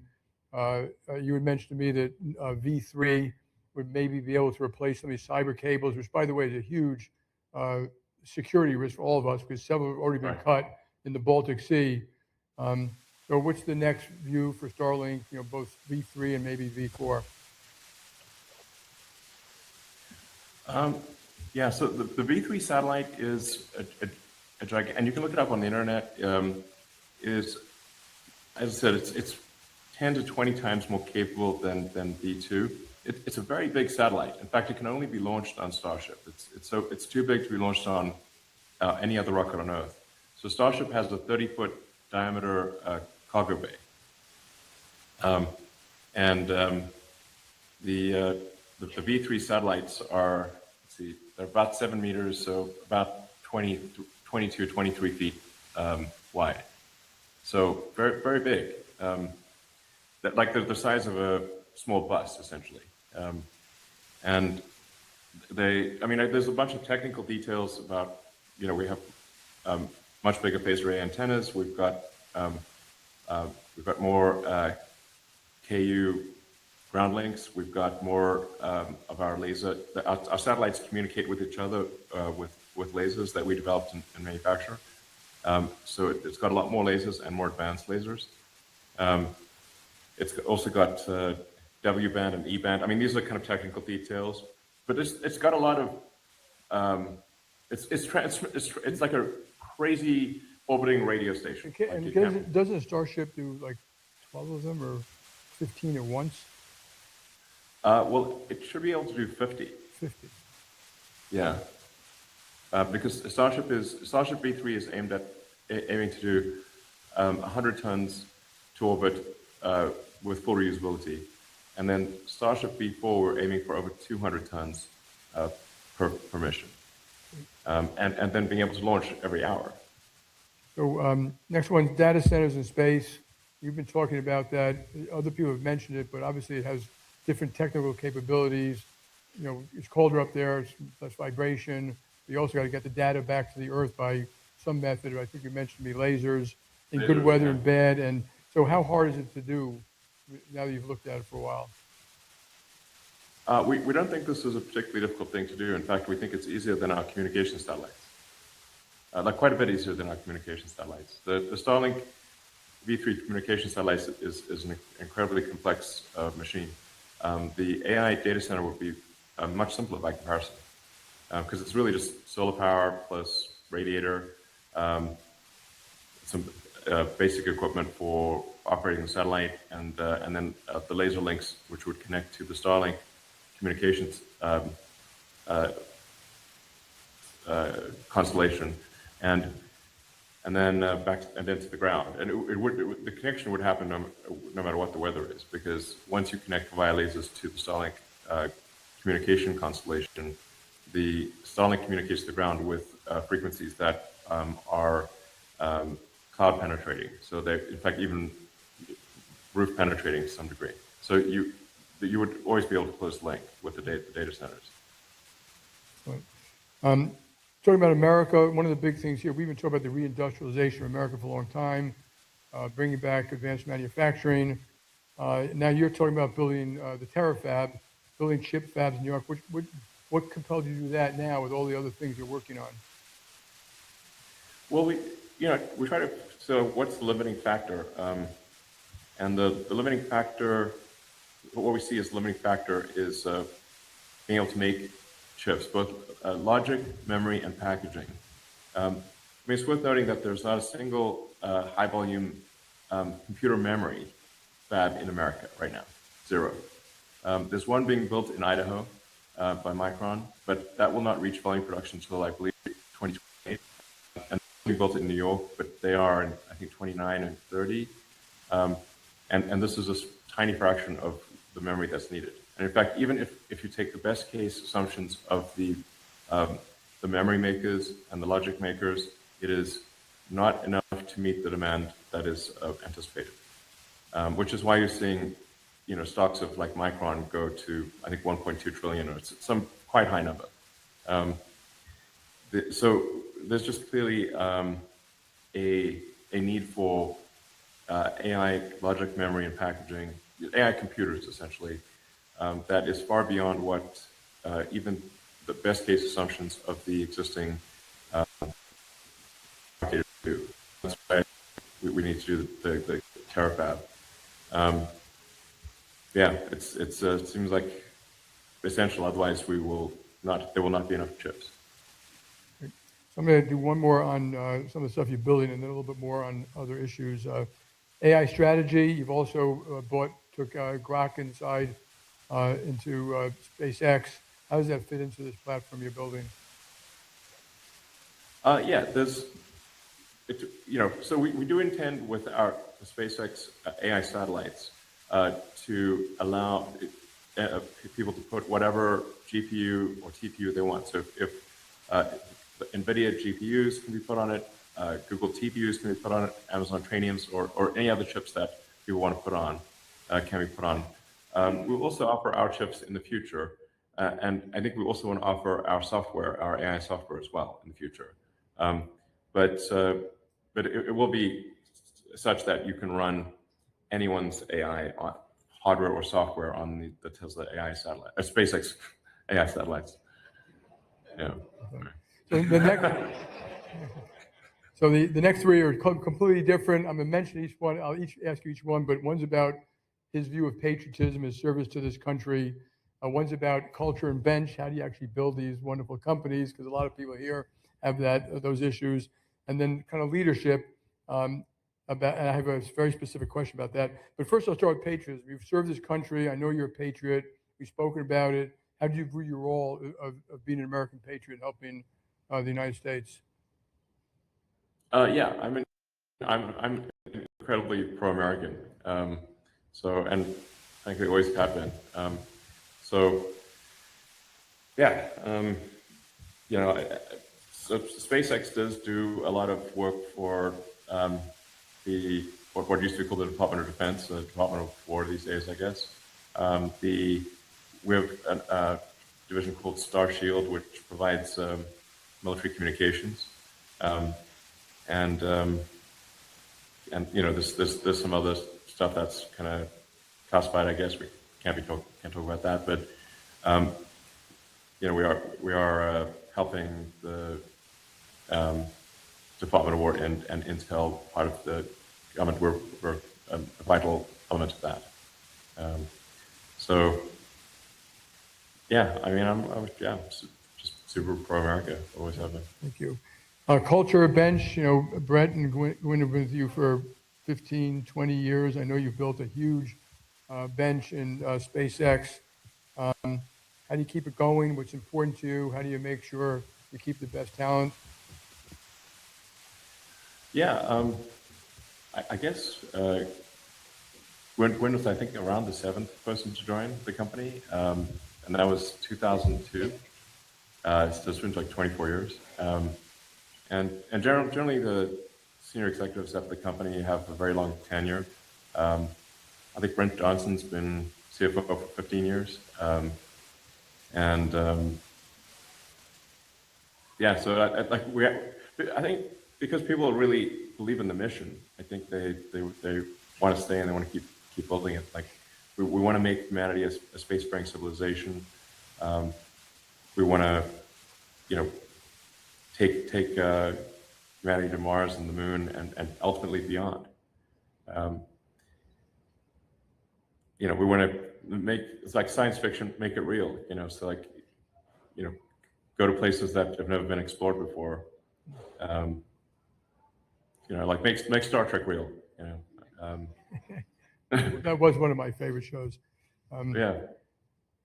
You had mentioned to me that V3 would maybe be able to replace some of these cyber cables, which, by the way, is a huge security risk for all of us because several have already been cut in the Baltic Sea. So what's the next view for Starlink, both V3 and maybe V4? Yeah, so the V3 satellite is a gigantic, and you can look it up on the internet, is, as I said, it's 10 to 20 times more capable than V2. It's a very big satellite. In fact, it can only be launched on Starship. It's too big to be launched on any other rocket on Earth. So Starship has a 30-foot diameter cargo bay. The V3 satellites are, they're about 7 meters, so about 22 or 23 feet wide. So very, very big. Like they're the size of a small bus, essentially. And there's a bunch of technical details about, we have much bigger phased array antennas. We've got more KU ground links. We've got more of our laser. Our satellites communicate with each other with lasers that we developed and manufacture. So it's got a lot more lasers and more advanced lasers. It's also got W band and E band. I mean, these are kind of technical details, but it's got a lot of. It's like a crazy orbiting radio station. Okay, and doesn't a Starship do like 12 of them or 15 at once? Well, it should be able to do 50. 50. Yeah, because Starship V3 is aiming to do 100 tons to orbit with full reusability, and then Starship V4 we're aiming for over 200 tons per mission, and then being able to launch every hour. So next one, data centers in space. You've been talking about that. Other people have mentioned it, but obviously it has different technical capabilities. It's colder up there, it's less vibration. You also got to get the data back to the Earth by some method. I think you mentioned to me lasers in good weather and bad. And so how hard is it to do now that you've looked at it for a while? We don't think this is a particularly difficult thing to do. In fact, we think it's easier than our communication satellites. Like quite a bit easier than our communication satellites. The Starlink V3 communication satellites is an incredibly complex machine. The AI data center would be much simpler by comparison, because it's really just solar power plus radiator, some basic equipment for operating the satellite, and then the laser links which would connect to the Starlink communications constellation, and then back and then to the ground. And the connection would happen no matter what the weather is, because once you connect via lasers to the Starlink communication constellation, the Starlink communicates to the ground with frequencies that are cloud penetrating. So they, in fact, even roof penetrating to some degree. So you would always be able to close the link with the data centers. Right. Talking about America, one of the big things here, we've been talking about the reindustrialization of America for a long time, bringing back advanced manufacturing. Now you're talking about building the Terafab, building chip fabs in New York. What compelled you to do that now with all the other things you're working on? Well, we try to, so what's the limiting factor? And the limiting factor, what we see as the limiting factor is being able to make chips, both logic, memory, and packaging. I mean, it's worth noting that there's not a single high volume computer memory fab in America right now, zero. There's one being built in Idaho by Micron, but that will not reach volume production until, I believe, 2028. And we built it in New York, but they are in, I think, 29 and 30. And this is a tiny fraction of the memory that's needed. And in fact, even if you take the best case assumptions of the memory makers and the logic makers, it is not enough to meet the demand that is anticipated. Which is why you're seeing, stocks of like Micron go to, I think, 1.2 trillion, or it's some quite high number. So there's just clearly a need for AI logic, memory, and packaging, AI computers essentially, that is far beyond what even the best case assumptions of the existing market do. That's why we need to do the Terafab. Yeah, it seems like essential. Otherwise, there will not be enough chips. So I'm going to do one more on some of the stuff you're building, and then a little bit more on other issues. AI strategy. You've also took Grok inside into SpaceX. How does that fit into this platform you're building? Yeah, so we do intend with our SpaceX AI satellites to allow people to put whatever GPU or TPU they want. So if NVIDIA GPUs can be put on it, Google TPUs can be put on it, Amazon Trainiums, or any other chips that people want to put on can be put on. We'll also offer our chips in the future, and I think we also want to offer our software, our AI software as well in the future. But it will be such that you can run anyone's AI on hardware or software on the Tesla AI satellite, SpaceX AI satellites. Yeah. So the next three are completely different. I'm going to mention each one. I'll ask you each one, but one's about his view of patriotism, his service to this country. One's about culture and bench. How do you actually build these wonderful companies? Because a lot of people here have those issues. And then kind of leadership. And I have a very specific question about that. But first, I'll start with patriotism. You've served this country. I know you're a patriot. We've spoken about it. How do you view your role of being an American patriot, helping the United States? Yeah, I'm incredibly pro-American. And frankly, always have been. So SpaceX does do a lot of work for what used to be called the Department of Defense, the Department of War these days, I guess. We have a division called Star Shield, which provides military communications, and there's some other stuff that's kind of classified, I guess. We can't talk about that, but we are helping the Department of War and Intel, part of the government. We're a vital element of that. So yeah, I mean, I'm just super pro-America, always have been. Thank you. Culture bench, Brett and Gwen have been with you for 15, 20 years. I know you've built a huge bench in SpaceX. How do you keep it going? What's important to you? How do you make sure you keep the best talent? Yeah, I guess Gwen was, I think, around the 7th person to join the company, and that was 2002. So it's been like 24 years. And generally the senior executives at the company have a very long tenure. I think Brent Johnson's been CFO for 15 years. Yeah, so I think because people really believe in the mission, I think they want to stay and they want to keep building it. Like we want to make humanity a space-faring civilization. We want to, take humanity to Mars and the Moon and ultimately beyond. We want to make, it's like science fiction, make it real. So like, go to places that have never been explored before. Like make Star Trek real. That was one of my favorite shows. Yeah.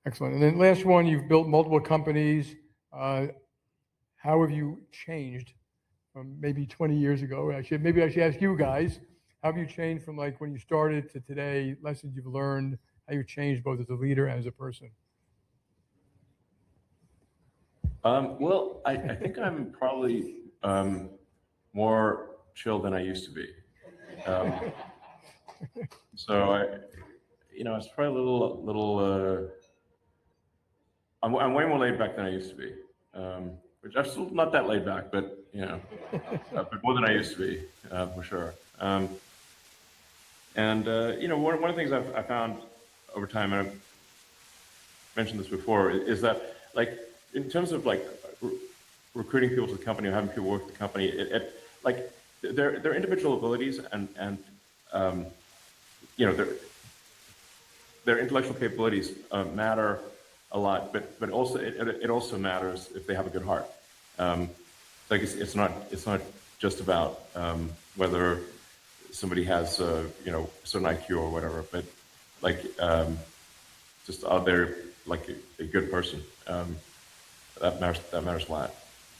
Excellent. And then last one, you've built multiple companies. How have you changed from maybe 20 years ago? Maybe I should ask you guys, how have you changed from like when you started to today, lessons you've learned, how you changed both as a leader and as a person? Well, I think I'm probably more chill than I used to be. So it's probably a little. I'm way more laid back than I used to be, which I'm still not that laid back, but but more than I used to be, for sure. One of the things I found over time, and I've mentioned this before, is that like in terms of like recruiting people to the company or having people work at the company, like their individual abilities and their intellectual capabilities matter a lot, but also it also matters if they have a good heart. Like it's not just about whether somebody has a certain IQ or whatever, but like just are they like a good person? That matters a lot.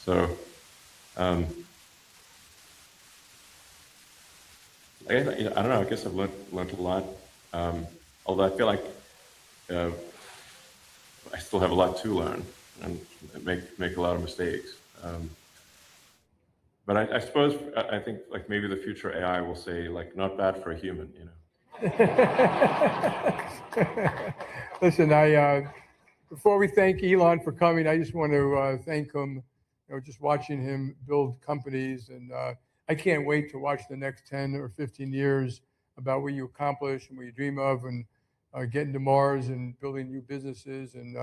So I don't know. I guess I've learned a lot. Although I feel like I still have a lot to learn and make a lot of mistakes. But I suppose I think like maybe the future AI will say like not bad for a human, Listen, before we thank Elon for coming, I just want to thank him. Just watching him build companies, and I can't wait to watch the next 10 or 15 years about what you accomplish and what you dream of, and getting to Mars and building new businesses and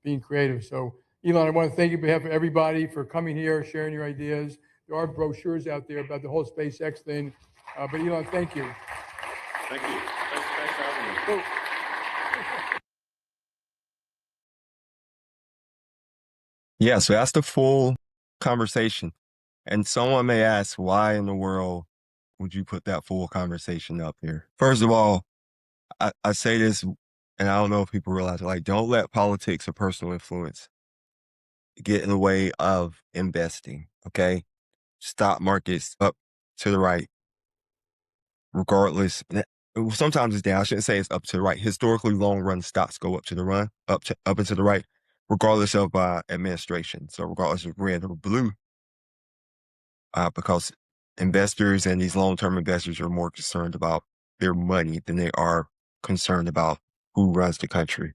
being creative. So, Elon, I want to thank you on behalf of everybody for coming here, sharing your ideas. There are brochures out there about the whole SpaceX thing. But Elon, thank you. Thank you. Thanks for having me. Yeah, so that's the full conversation. And someone may ask, why in the world would you put that full conversation up here? First of all, I say this, and I don't know if people realize it, like, don't let politics or personal influence get in the way of investing, okay? Stock markets up to the right, regardless. Sometimes it's down. I shouldn't say it's up to the right. Historically, long run stocks go up to the run, up and to the right, regardless of administration. So regardless of red or blue, because investors and these long-term investors are more concerned about their money than they are concerned about who runs the country.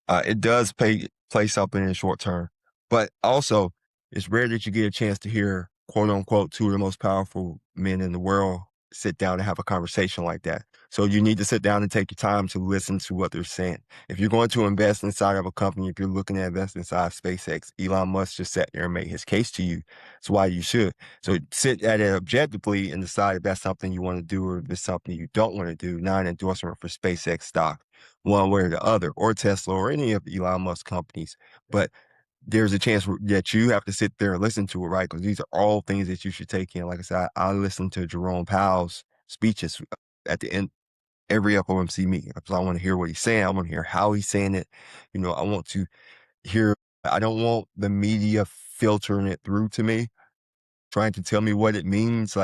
It does play something in the short term, but also it's rare that you get a chance to hear, quote unquote, two of the most powerful men in the world sit down and have a conversation like that. So you need to sit down and take your time to listen to what they're saying. If you're going to invest inside of a company, if you're looking at invest inside SpaceX, Elon Musk just sat there and made his case to you. That's why you should. So sit at it objectively and decide if that's something you want to do or if it's something you don't want to do. Not an endorsement for SpaceX stock, one way or the other, or Tesla or any of Elon Musk companies. But there's a chance that you have to sit there and listen to it, right? Because these are all things that you should take in. Like I said, I listen to Jerome Powell's speeches at the end every FOMC meeting because I want to hear what he's saying. I want to hear how he's saying it. I want to hear. I don't want the media filtering it through to me, trying to tell me what it means.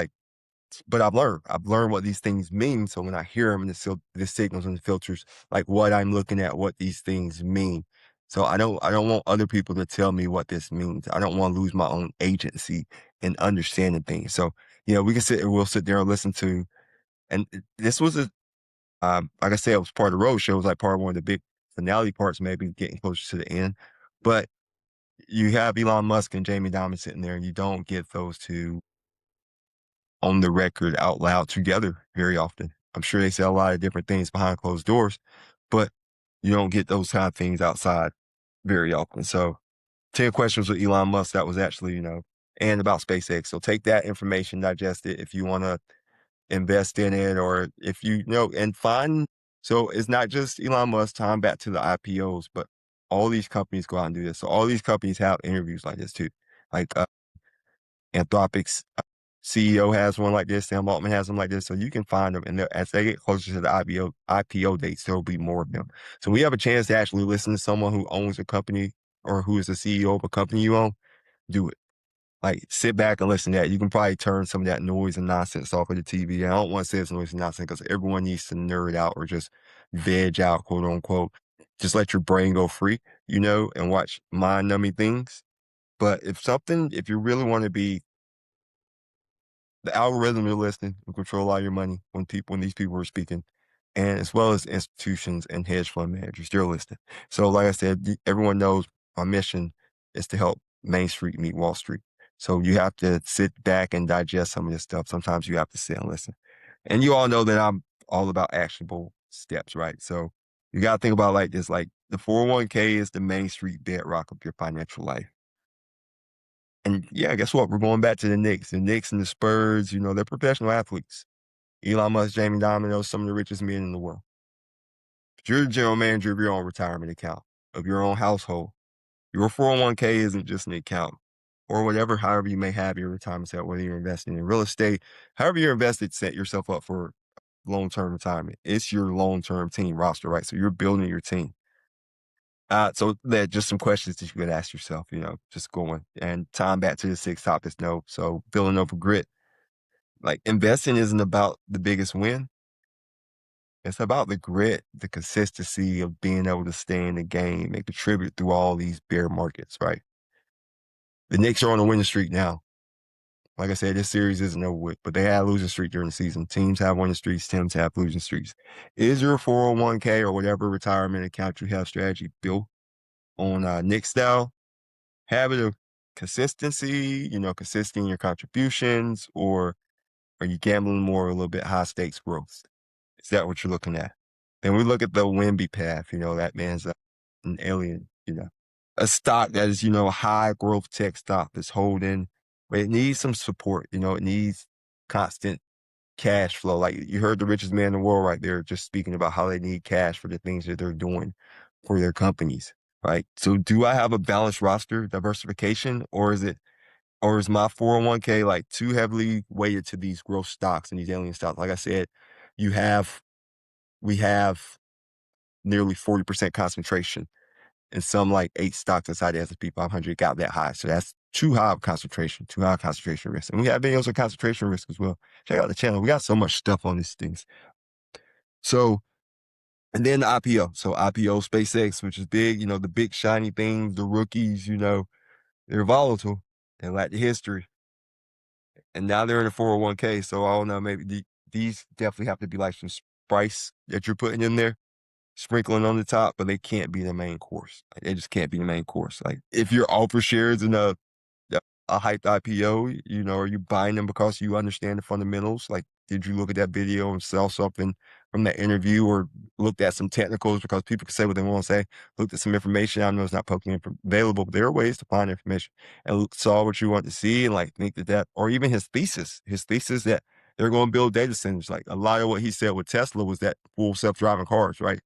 But I've learned what these things mean. So when I hear them, the signals and the filters, like what I'm looking at, what these things mean. So I don't want other people to tell me what this means. I don't want to lose my own agency in understanding things. So, we'll sit there and listen to, and this was like I said, it was part of the road show. It was like part of one of the big finale parts, maybe getting closer to the end. But you have Elon Musk and Jamie Dimon sitting there, and you don't get those two on the record out loud together very often. I'm sure they say a lot of different things behind closed doors, but you don't get those kind of things outside very often. So 10 questions with Elon Musk, that was actually, and about SpaceX. So take that information, digest it if you want to invest in it, or if and find, so it's not just Elon Musk, time back to the IPOs, but all these companies go out and do this. So all these companies have interviews like this too. Like Anthropic's CEO has one like this. Sam Altman has them like this. So you can find them. And as they get closer to the IPO dates, there will be more of them. So we have a chance to actually listen to someone who owns a company or who is the CEO of a company you own. Do it. Like, sit back and listen to that. You can probably turn some of that noise and nonsense off of the TV. I don't want to say it's noise and nonsense because everyone needs to nerd out or just veg out, quote unquote. Just let your brain go free, and watch mind-numbing things. But if you really want to be, the algorithm you're listening will control all your money when these people are speaking, and as well as institutions and hedge fund managers, they're listening. So like I said, everyone knows my mission is to help Main Street meet Wall Street. So you have to sit back and digest some of this stuff. Sometimes you have to sit and listen. And you all know that I'm all about actionable steps, right? So you got to think about like this, like the 401k is the Main Street bedrock of your financial life. And yeah, guess what? We're going back to the Knicks. The Knicks and the Spurs, they're professional athletes. Elon Musk, Jamie Dimon, those some of the richest men in the world. But you're the general manager of your own retirement account, of your own household. Your 401k isn't just an account or whatever, however you may have your retirement set, whether you're investing in real estate, however you're invested, set yourself up for long-term retirement. It's your long-term team roster, right? So you're building your team. So that just some questions that you could ask yourself, just going and time back to the 6 topics. So building up a grit. Like, investing isn't about the biggest win. It's about the grit, the consistency of being able to stay in the game and contribute through all these bear markets, right? The Knicks are on a winning streak now. Like I said, this series isn't over with, but they had a losing streak during the season. Teams have winning streaks, teams have losing streaks. Is your 401k or whatever retirement account you have strategy built on Knicks style? Habit of consistency, consistent in your contributions, or are you gambling more a little bit high stakes growth? Is that what you're looking at? Then we look at the Wimby path, that man's an alien, a stock that is, a high growth tech stock that's holding, but it needs some support, it needs constant cash flow. Like, you heard the richest man in the world right there just speaking about how they need cash for the things that they're doing for their companies, right? So do I have a balanced roster, diversification, or is my 401k like too heavily weighted to these growth stocks and these alien stocks? Like I said, we have nearly 40% concentration in some like 8 stocks inside the S&P 500 got that high. So that's too high of concentration risk. And we have videos on concentration risk as well. Check out the channel. We got so much stuff on these things. So, and then the IPO. So IPO SpaceX, which is big, the big shiny things, the rookies, they're volatile. They lack the history. And now they're in a 401k. So I don't know, maybe these definitely have to be like some spice that you're putting in there, sprinkling on the top, but they can't be the main course. Like, they just can't be the main course. Like, if you're offer shares in a hyped IPO, are you buying them because you understand the fundamentals? Like, Did you look at that video and sell something from that interview, or looked at some technicals, because people can say what they want to say, looked at some information. I know it's not publicly available, but there are ways to find information, and saw what you want to see and like think that, or even his thesis that they're going to build data centers. Like a lot of what he said with Tesla was that full self-driving cars, right?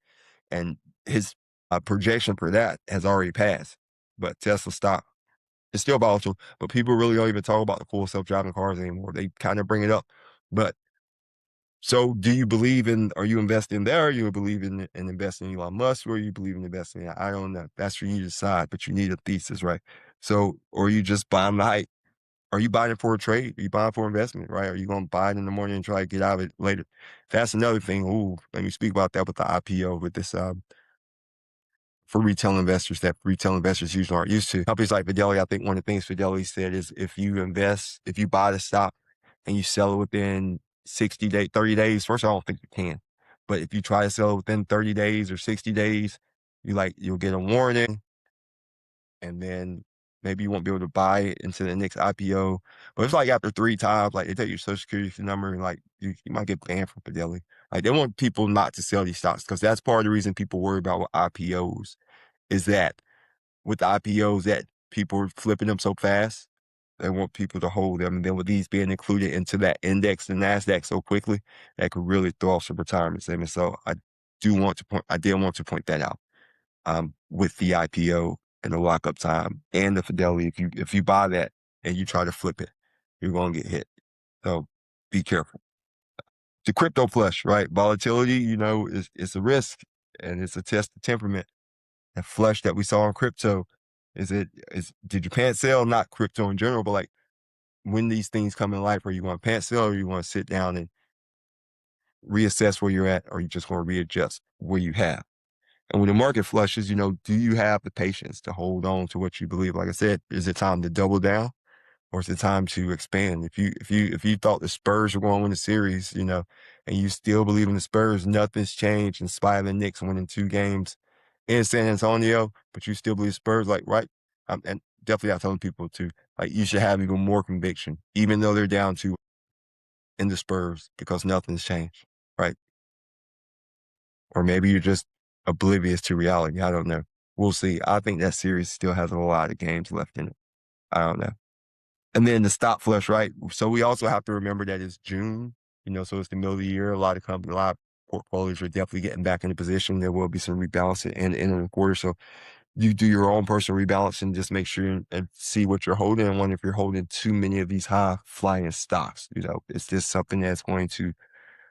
And his projection for that has already passed, but Tesla stock is still volatile, but people really don't even talk about the full self-driving cars anymore. They kind of bring it up, but so do you believe in, are you investing there? Or you believe in investing in Elon Musk, or you believe in investing in, I don't know. That's for you to decide, but you need a thesis, right? So, or you just buying the hype? Are you buying it for a trade? Are you buying for investment, right? Are you going to buy it in the morning and try to get out of it later? That's another thing. Ooh, let me speak about that with the IPO, with this, for retail investors that retail investors usually aren't used to. Companies like Fidelity, I think one of the things Fidelity said is if you buy the stock and you sell it within 60 days, 30 days, first of all, I don't think you can. But if you try to sell it within 30 days or 60 days, you'll get a warning, and then maybe you won't be able to buy it into the next IPO. But it's like after 3 times, like they take your social security number, and like you might get banned from Fidelity. Like they want people not to sell these stocks, because that's part of the reason people worry about with IPOs, is that with the IPOs that people are flipping them so fast. They want people to hold them. And then with these being included into that index, the NASDAQ, so quickly, that could really throw off some retirement savings. So I did want to point that out, with the IPO and the lockup time and the Fidelity. If you buy that and you try to flip it, you're going to get hit. So be careful. The crypto flush, right? Volatility, is a risk, and it's a test of temperament. That flush that we saw in crypto, did you pants sell? Not crypto in general, but like when these things come in life, are you going to pants sell, or you want to sit down and reassess where you're at, or you just going to readjust where you have? And when the market flushes, do you have the patience to hold on to what you believe? Like I said, is it time to double down, or is it time to expand? If you thought the Spurs were going to win the series, and you still believe in the Spurs, nothing's changed in spite of the Knicks winning 2 games in San Antonio, but you still believe Spurs, like, right? And definitely I'm telling people to, like, you should have even more conviction, even though they're down 2 in the Spurs, because nothing's changed, right? Or maybe you're just oblivious to reality. I don't know. We'll see. I think that series still has a lot of games left in it. I don't know. And then the stop flush, right? So we also have to remember that it's June, so it's the middle of the year. A lot of portfolios are definitely getting back into position. There will be some rebalancing in the quarter. So you do your own personal rebalancing, just make sure and see what you're holding. And wonder if you're holding too many of these high flying stocks. Is this something that's going to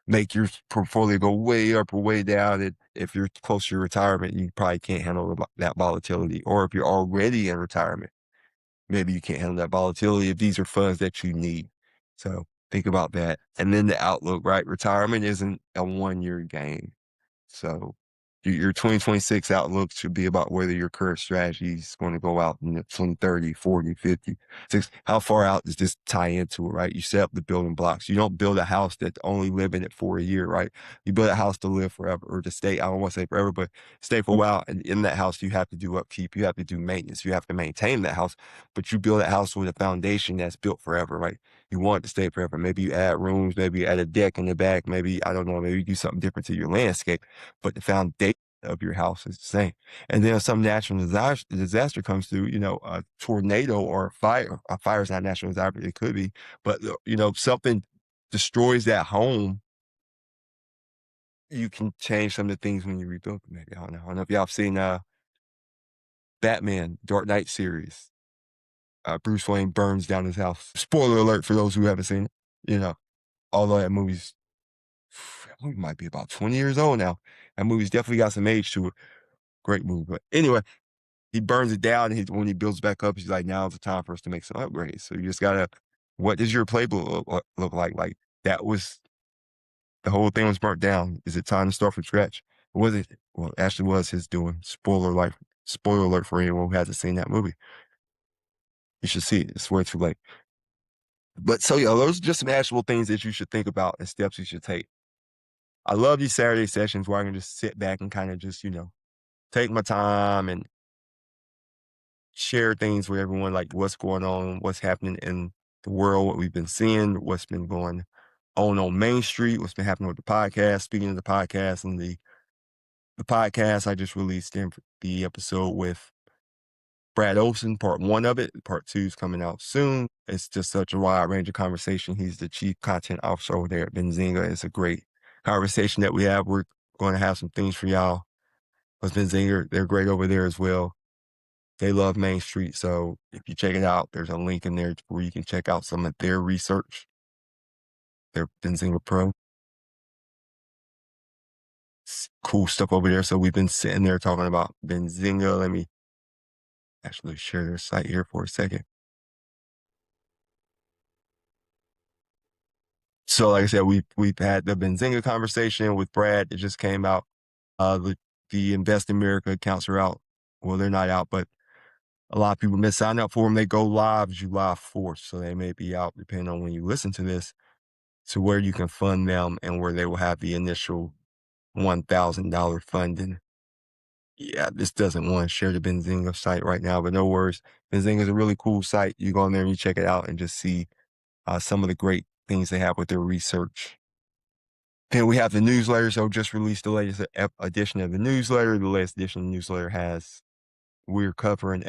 make your portfolio go way up or way down? If you're close to your retirement, you probably can't handle that volatility. Or if you're already in retirement, maybe you can't handle that volatility if these are funds that you need. So think about that. And then the outlook, right? Retirement isn't a 1-year game. So your 2026 outlook should be about whether your current strategy is going to go out in 2030, 40, 50. How far out does this tie into it, right? You set up the building blocks. You don't build a house that only live in it for a year, right? You build a house to live forever, or to stay, I don't want to say forever, but stay for a while. And in that house, you have to do upkeep. You have to do maintenance. You have to maintain that house, but you build a house with a foundation that's built forever, right? You want it to stay forever. Maybe you add rooms, maybe you add a deck in the back, maybe, I don't know, maybe you do something different to your landscape, but the foundation of your house is the same. And then if some natural disaster comes through, a tornado or a fire is not natural disaster, it could be, but something destroys that home, you can change some of the things when you rebuild it. Maybe, I don't know if y'all have seen Batman Dark Knight series. Bruce Wayne burns down his house. Spoiler alert for those who haven't seen it. Although that movie might be about 20 years old now. That movie's definitely got some age to it. Great movie. But anyway, he burns it down, and when he builds back up, he's like, now's the time for us to make some upgrades. So you just gotta, what does your playbook look like? Like, that was, the whole thing was burnt down. Is it time to start from scratch? Was it? Well, it actually was his doing. Spoiler alert for anyone who hasn't seen that movie. You should see it. It's way too late. But so, yeah, those are just some actual things that you should think about and steps you should take. I love these Saturday sessions where I can just sit back and kind of just, take my time and share things with everyone, like what's going on, what's happening in the world, what we've been seeing, what's been going on Main Street, what's been happening with the podcast. Speaking of the podcast and the podcast, I just released the episode with Brad Olson, part 1 of it. Part 2 is coming out soon. It's just such a wide range of conversation. He's the chief content officer over there at Benzinga. It's a great conversation that we have. We're going to have some things for y'all. Because Benzinga, they're great over there as well. They love Main Street. So if you check it out, there's a link in there where you can check out some of their research. Their Benzinga Pro. It's cool stuff over there. So we've been sitting there talking about Benzinga. Let me actually share their site here for a second. So like I said, we've had the Benzinga conversation with Brad. It just came out. The Invest America accounts are out. Well, they're not out, but a lot of people been signing up for them. They go live July 4th, so they may be out depending on when you listen to this, to where you can fund them and where they will have the initial $1,000 funding. Yeah, this doesn't want to share the Benzinga site right now, but no worries. Benzinga is a really cool site. You go in there and you check it out and just see some of the great things they have with their research. Then we have the newsletter. So just released the latest edition of the newsletter. The latest edition of the newsletter we're covering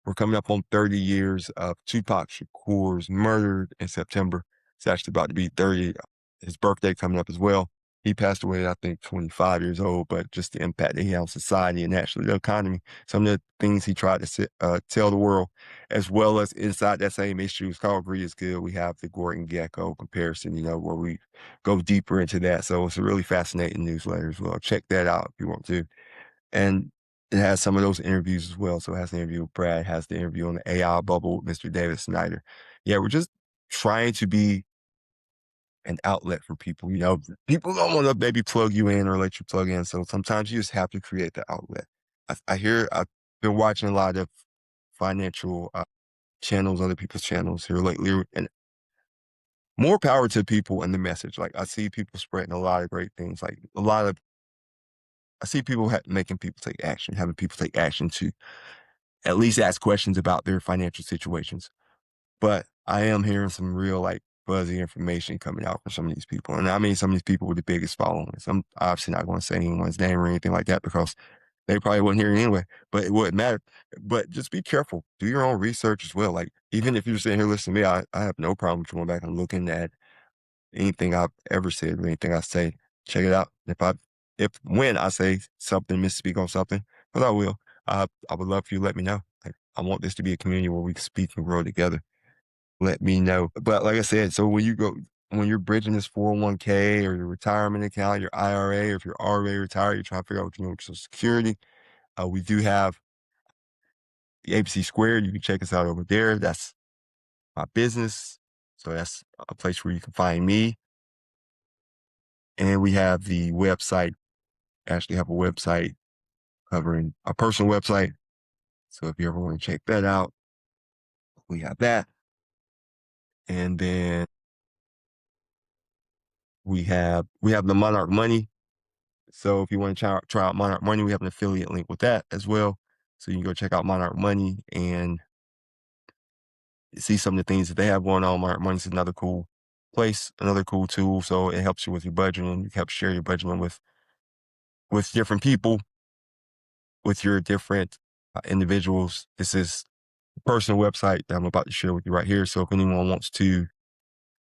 we're coming up on 30 years of Tupac Shakur's murder in September. It's actually about to be 30. His birthday coming up as well. He passed away, I think, 25 years old, but just the impact that he had on society and actually the economy, some of the things he tried to tell the world, as well as inside that same issue, it's called Greed is Good. We have the Gordon Gekko comparison, where we go deeper into that. So it's a really fascinating newsletter as well. Check that out if you want to. And it has some of those interviews as well. So it has the interview with Brad, has the interview on the AI bubble with Mr. David Snyder. Yeah, we're just trying to be an outlet for people. People don't want to maybe plug you in or let you plug in. So sometimes you just have to create the outlet. I've been watching a lot of financial channels, other people's channels here lately, and more power to people and the message. Like I see people spreading a lot of great things, I see people making people take action, having people take action to at least ask questions about their financial situations. But I am hearing some real fuzzy information coming out from some of these people. And I mean, some of these people with the biggest followings. I'm obviously not going to say anyone's name or anything like that because they probably wouldn't hear it anyway, but it wouldn't matter. But just be careful. Do your own research as well. Even if you're sitting here listening to me, I have no problem with going back and looking at anything I've ever said or anything I say. Check it out. When I say something, misspeak on something, because I will, I would love for you to let me know. I want this to be a community where we can speak and grow together. Let me know. But like I said, so when you're bridging this 401k or your retirement account, your IRA, or if you're already retired, you're trying to figure out what you're doing with Social Security, we do have the ABC Squared. You can check us out over there. That's my business. So that's a place where you can find me. And we have the website, actually have a website covering a personal website. So if you ever want to check that out, we have that. And then we have the Monarch Money. So if you want to try out Monarch Money, we have an affiliate link with that as well. So you can go check out Monarch Money and see some of the things that they have going on. Monarch Money is another cool place, another cool tool. So it helps you with your budgeting. You help share your budgeting with different people, with your different individuals. This is a personal website that I'm about to share with you right here. So if anyone wants to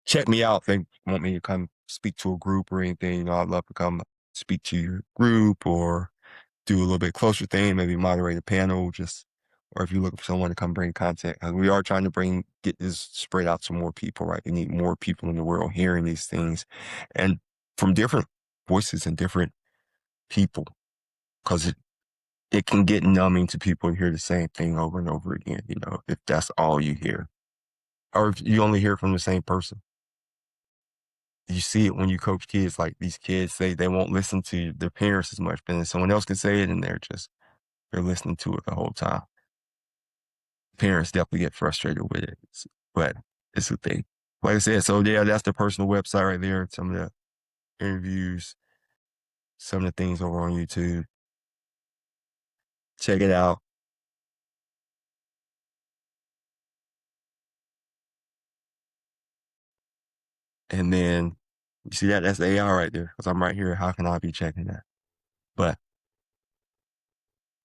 check me out, if they want me to come speak to a group or anything, I'd love to come speak to your group or do a little bit closer thing, maybe moderate a panel, or if you're looking for someone to come bring content. We are trying to get this spread out to more people, right? We need more people in the world hearing these things and from different voices and different people, because it can get numbing to people to hear the same thing over and over again, if that's all you hear. Or if you only hear from the same person. You see it when you coach kids, like these kids say they won't listen to their parents as much, but then someone else can say it and they're listening to it the whole time. Parents definitely get frustrated with it, but it's a thing. Like I said, so yeah, that's the personal website right there. Some of the interviews, some of the things over on YouTube. Check it out. And then you see that? That's AI right there, because I'm right here. How can I be checking that? But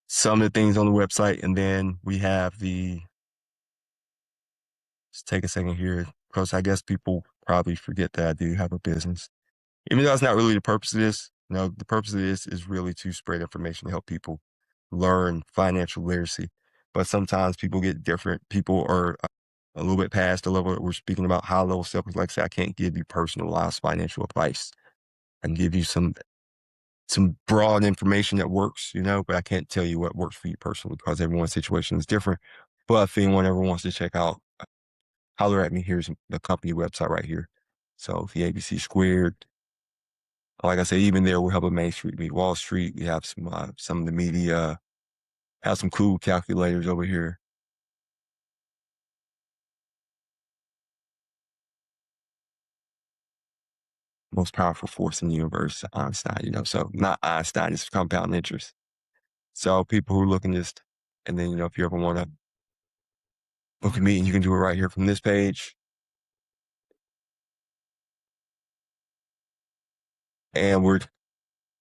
some of the things on the website, and then we have the, let's take a second here, because I guess people probably forget that I do have a business. Even though that's not really the purpose of this, the purpose of this is really to spread information to help people learn financial literacy. But sometimes people get different. People are a little bit past the level that we're speaking about, high level stuff. Like I said, I can't give you personalized financial advice. I can give you some broad information that works, but I can't tell you what works for you personally because everyone's situation is different. But if anyone ever wants to check out, holler at me. Here's the company website right here. So the ABC Squared. Like I said, even there, we're helping Main Street meet Wall Street. We have some of the media, have some cool calculators over here. Most powerful force in the universe, Einstein, so not Einstein, it's compound interest. So people who are looking this, and then, if you ever want to book a meeting, you can do it right here from this page. And we're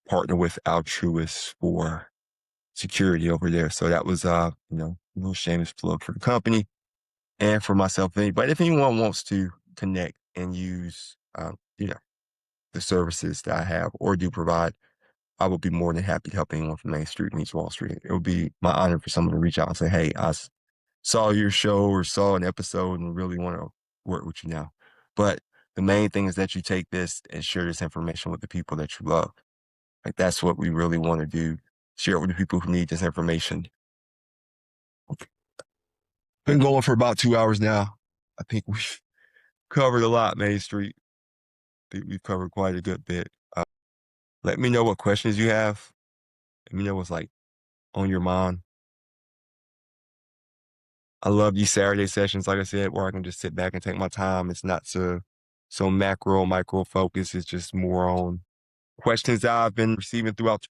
partnered with Altruist for security over there. So that was, a little shameless plug for the company and for myself. But if anyone wants to connect and use, the services that I have or do provide, I would be more than happy to help anyone from Main Street meets Wall Street. It would be my honor for someone to reach out and say, hey, I saw your show or saw an episode and really want to work with you now. But the main thing is that you take this and share this information with the people that you love. Like, that's what we really want to do. Share it with the people who need this information. Been going for about 2 hours now. I think we've covered a lot, Main Street. I think we've covered quite a good bit. Let me know what questions you have. Let me know what's on your mind. I love these Saturday sessions, like I said, where I can just sit back and take my time. It's not so macro, micro focus. It's just more on questions that I've been receiving throughout.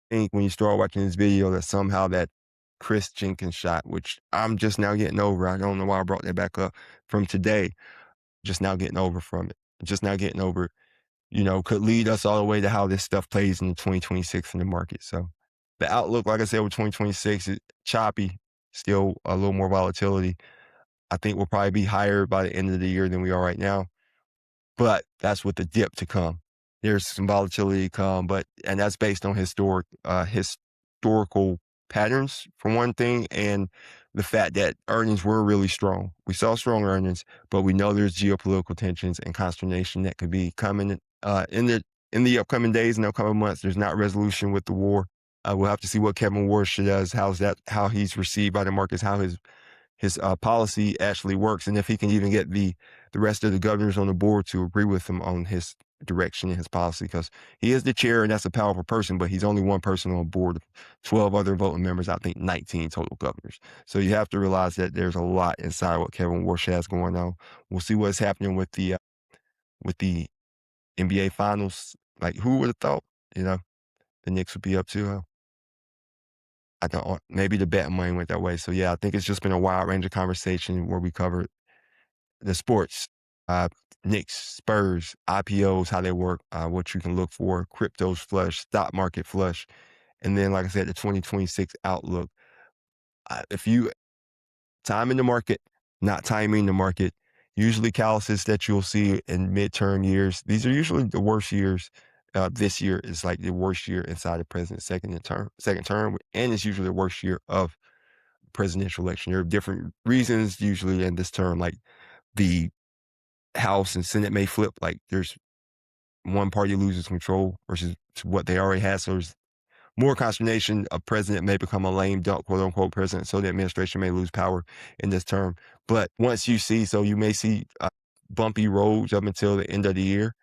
I think when you start watching this video that somehow that Chris Jenkins shot, which I'm just now getting over. I don't know why I brought that back up from today. Just now getting over from it. Just now getting over, could lead us all the way to how this stuff plays in 2026 in the market. So the outlook, like I said, with 2026 is choppy, still a little more volatility. I think we'll probably be higher by the end of the year than we are right now. But that's with the dip to come. There's some volatility to come, and that's based on historical patterns for one thing, and the fact that earnings were really strong. We saw strong earnings, but we know there's geopolitical tensions and consternation that could be coming in the upcoming days and upcoming months. There's not resolution with the war. We'll have to see what Kevin Warsh does, how he's received by the markets, how his policy actually works, and if he can even get the rest of the governors on the board to agree with him on his direction and his policy, because he is the chair and that's a powerful person, but he's only one person on board, 12 other voting members, I think 19 total governors. So you have to realize that there's a lot inside what Kevin Warsh has going on. We'll see what's happening with the NBA finals. Like, who would have thought, the Knicks would be up to I don't, maybe the bet money went that way. So yeah, I think it's just been a wide range of conversation where we covered the sports, Knicks, Spurs, IPOs, how they work, what you can look for, cryptos flush, stock market flush. And then, like I said, the 2026 outlook. If you time in the market, not timing the market, usually calluses that you'll see in midterm years, these are usually the worst years. This year is like the worst year inside the president's second term, and it's usually the worst year of presidential election. There are different reasons usually in this term, like the House and Senate may flip, like there's one party loses control versus what they already had. So there's more consternation. A president may become a lame duck, quote unquote president. So the administration may lose power in this term. But once you may see bumpy roads up until the end of the year,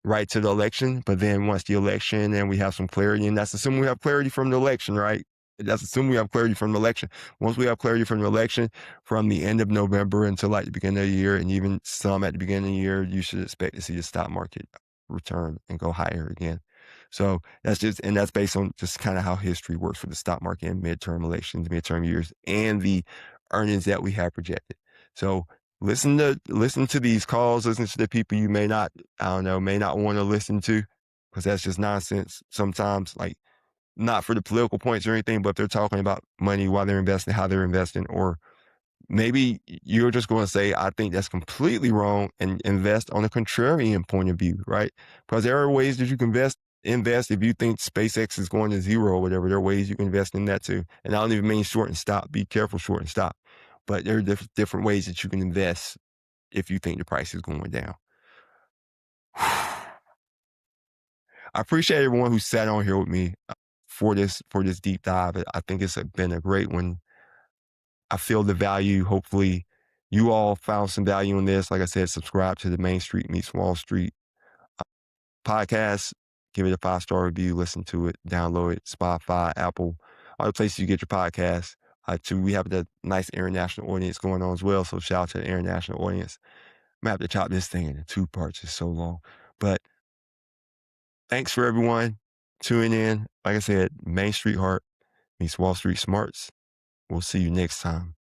right to the election. But then once the election and we have some clarity, and that's assuming we have clarity from the election, right? That's assuming we have clarity from the election. Once we have clarity from the election, from the end of November until like the beginning of the year, and even some at the beginning of the year, you should expect to see the stock market return and go higher again. So that's based on just kind of how history works for the stock market in midterm elections, midterm years, and the earnings that we have projected. So listen to these calls, listen to the people you may not want to listen to, because that's just nonsense sometimes, like not for the political points or anything, but they're talking about money while they're investing, how they're investing, or maybe you're just going to say, I think that's completely wrong, and invest on a contrarian point of view, right? Because there are ways that you can invest if you think SpaceX is going to zero or whatever. There are ways you can invest in that too. And I don't even mean short and stop. Be careful, short and stop. But there are different ways that you can invest if you think the price is going down. I appreciate everyone who sat on here with me for this deep dive. I think it's been a great one. I feel the value. Hopefully you all found some value in this. Like I said, subscribe to the Main Street Meets Wall Street podcast. Give it a 5-star review. Listen to it. Download it. Spotify, Apple, all the places you get your podcasts. Too, we have the nice international audience going on as well. So shout out to the international audience. I'm going to have to chop this thing into 2 parts. It's so long. But thanks for everyone tuning in. Like I said, Main Street Heart meets Wall Street Smarts. We'll see you next time.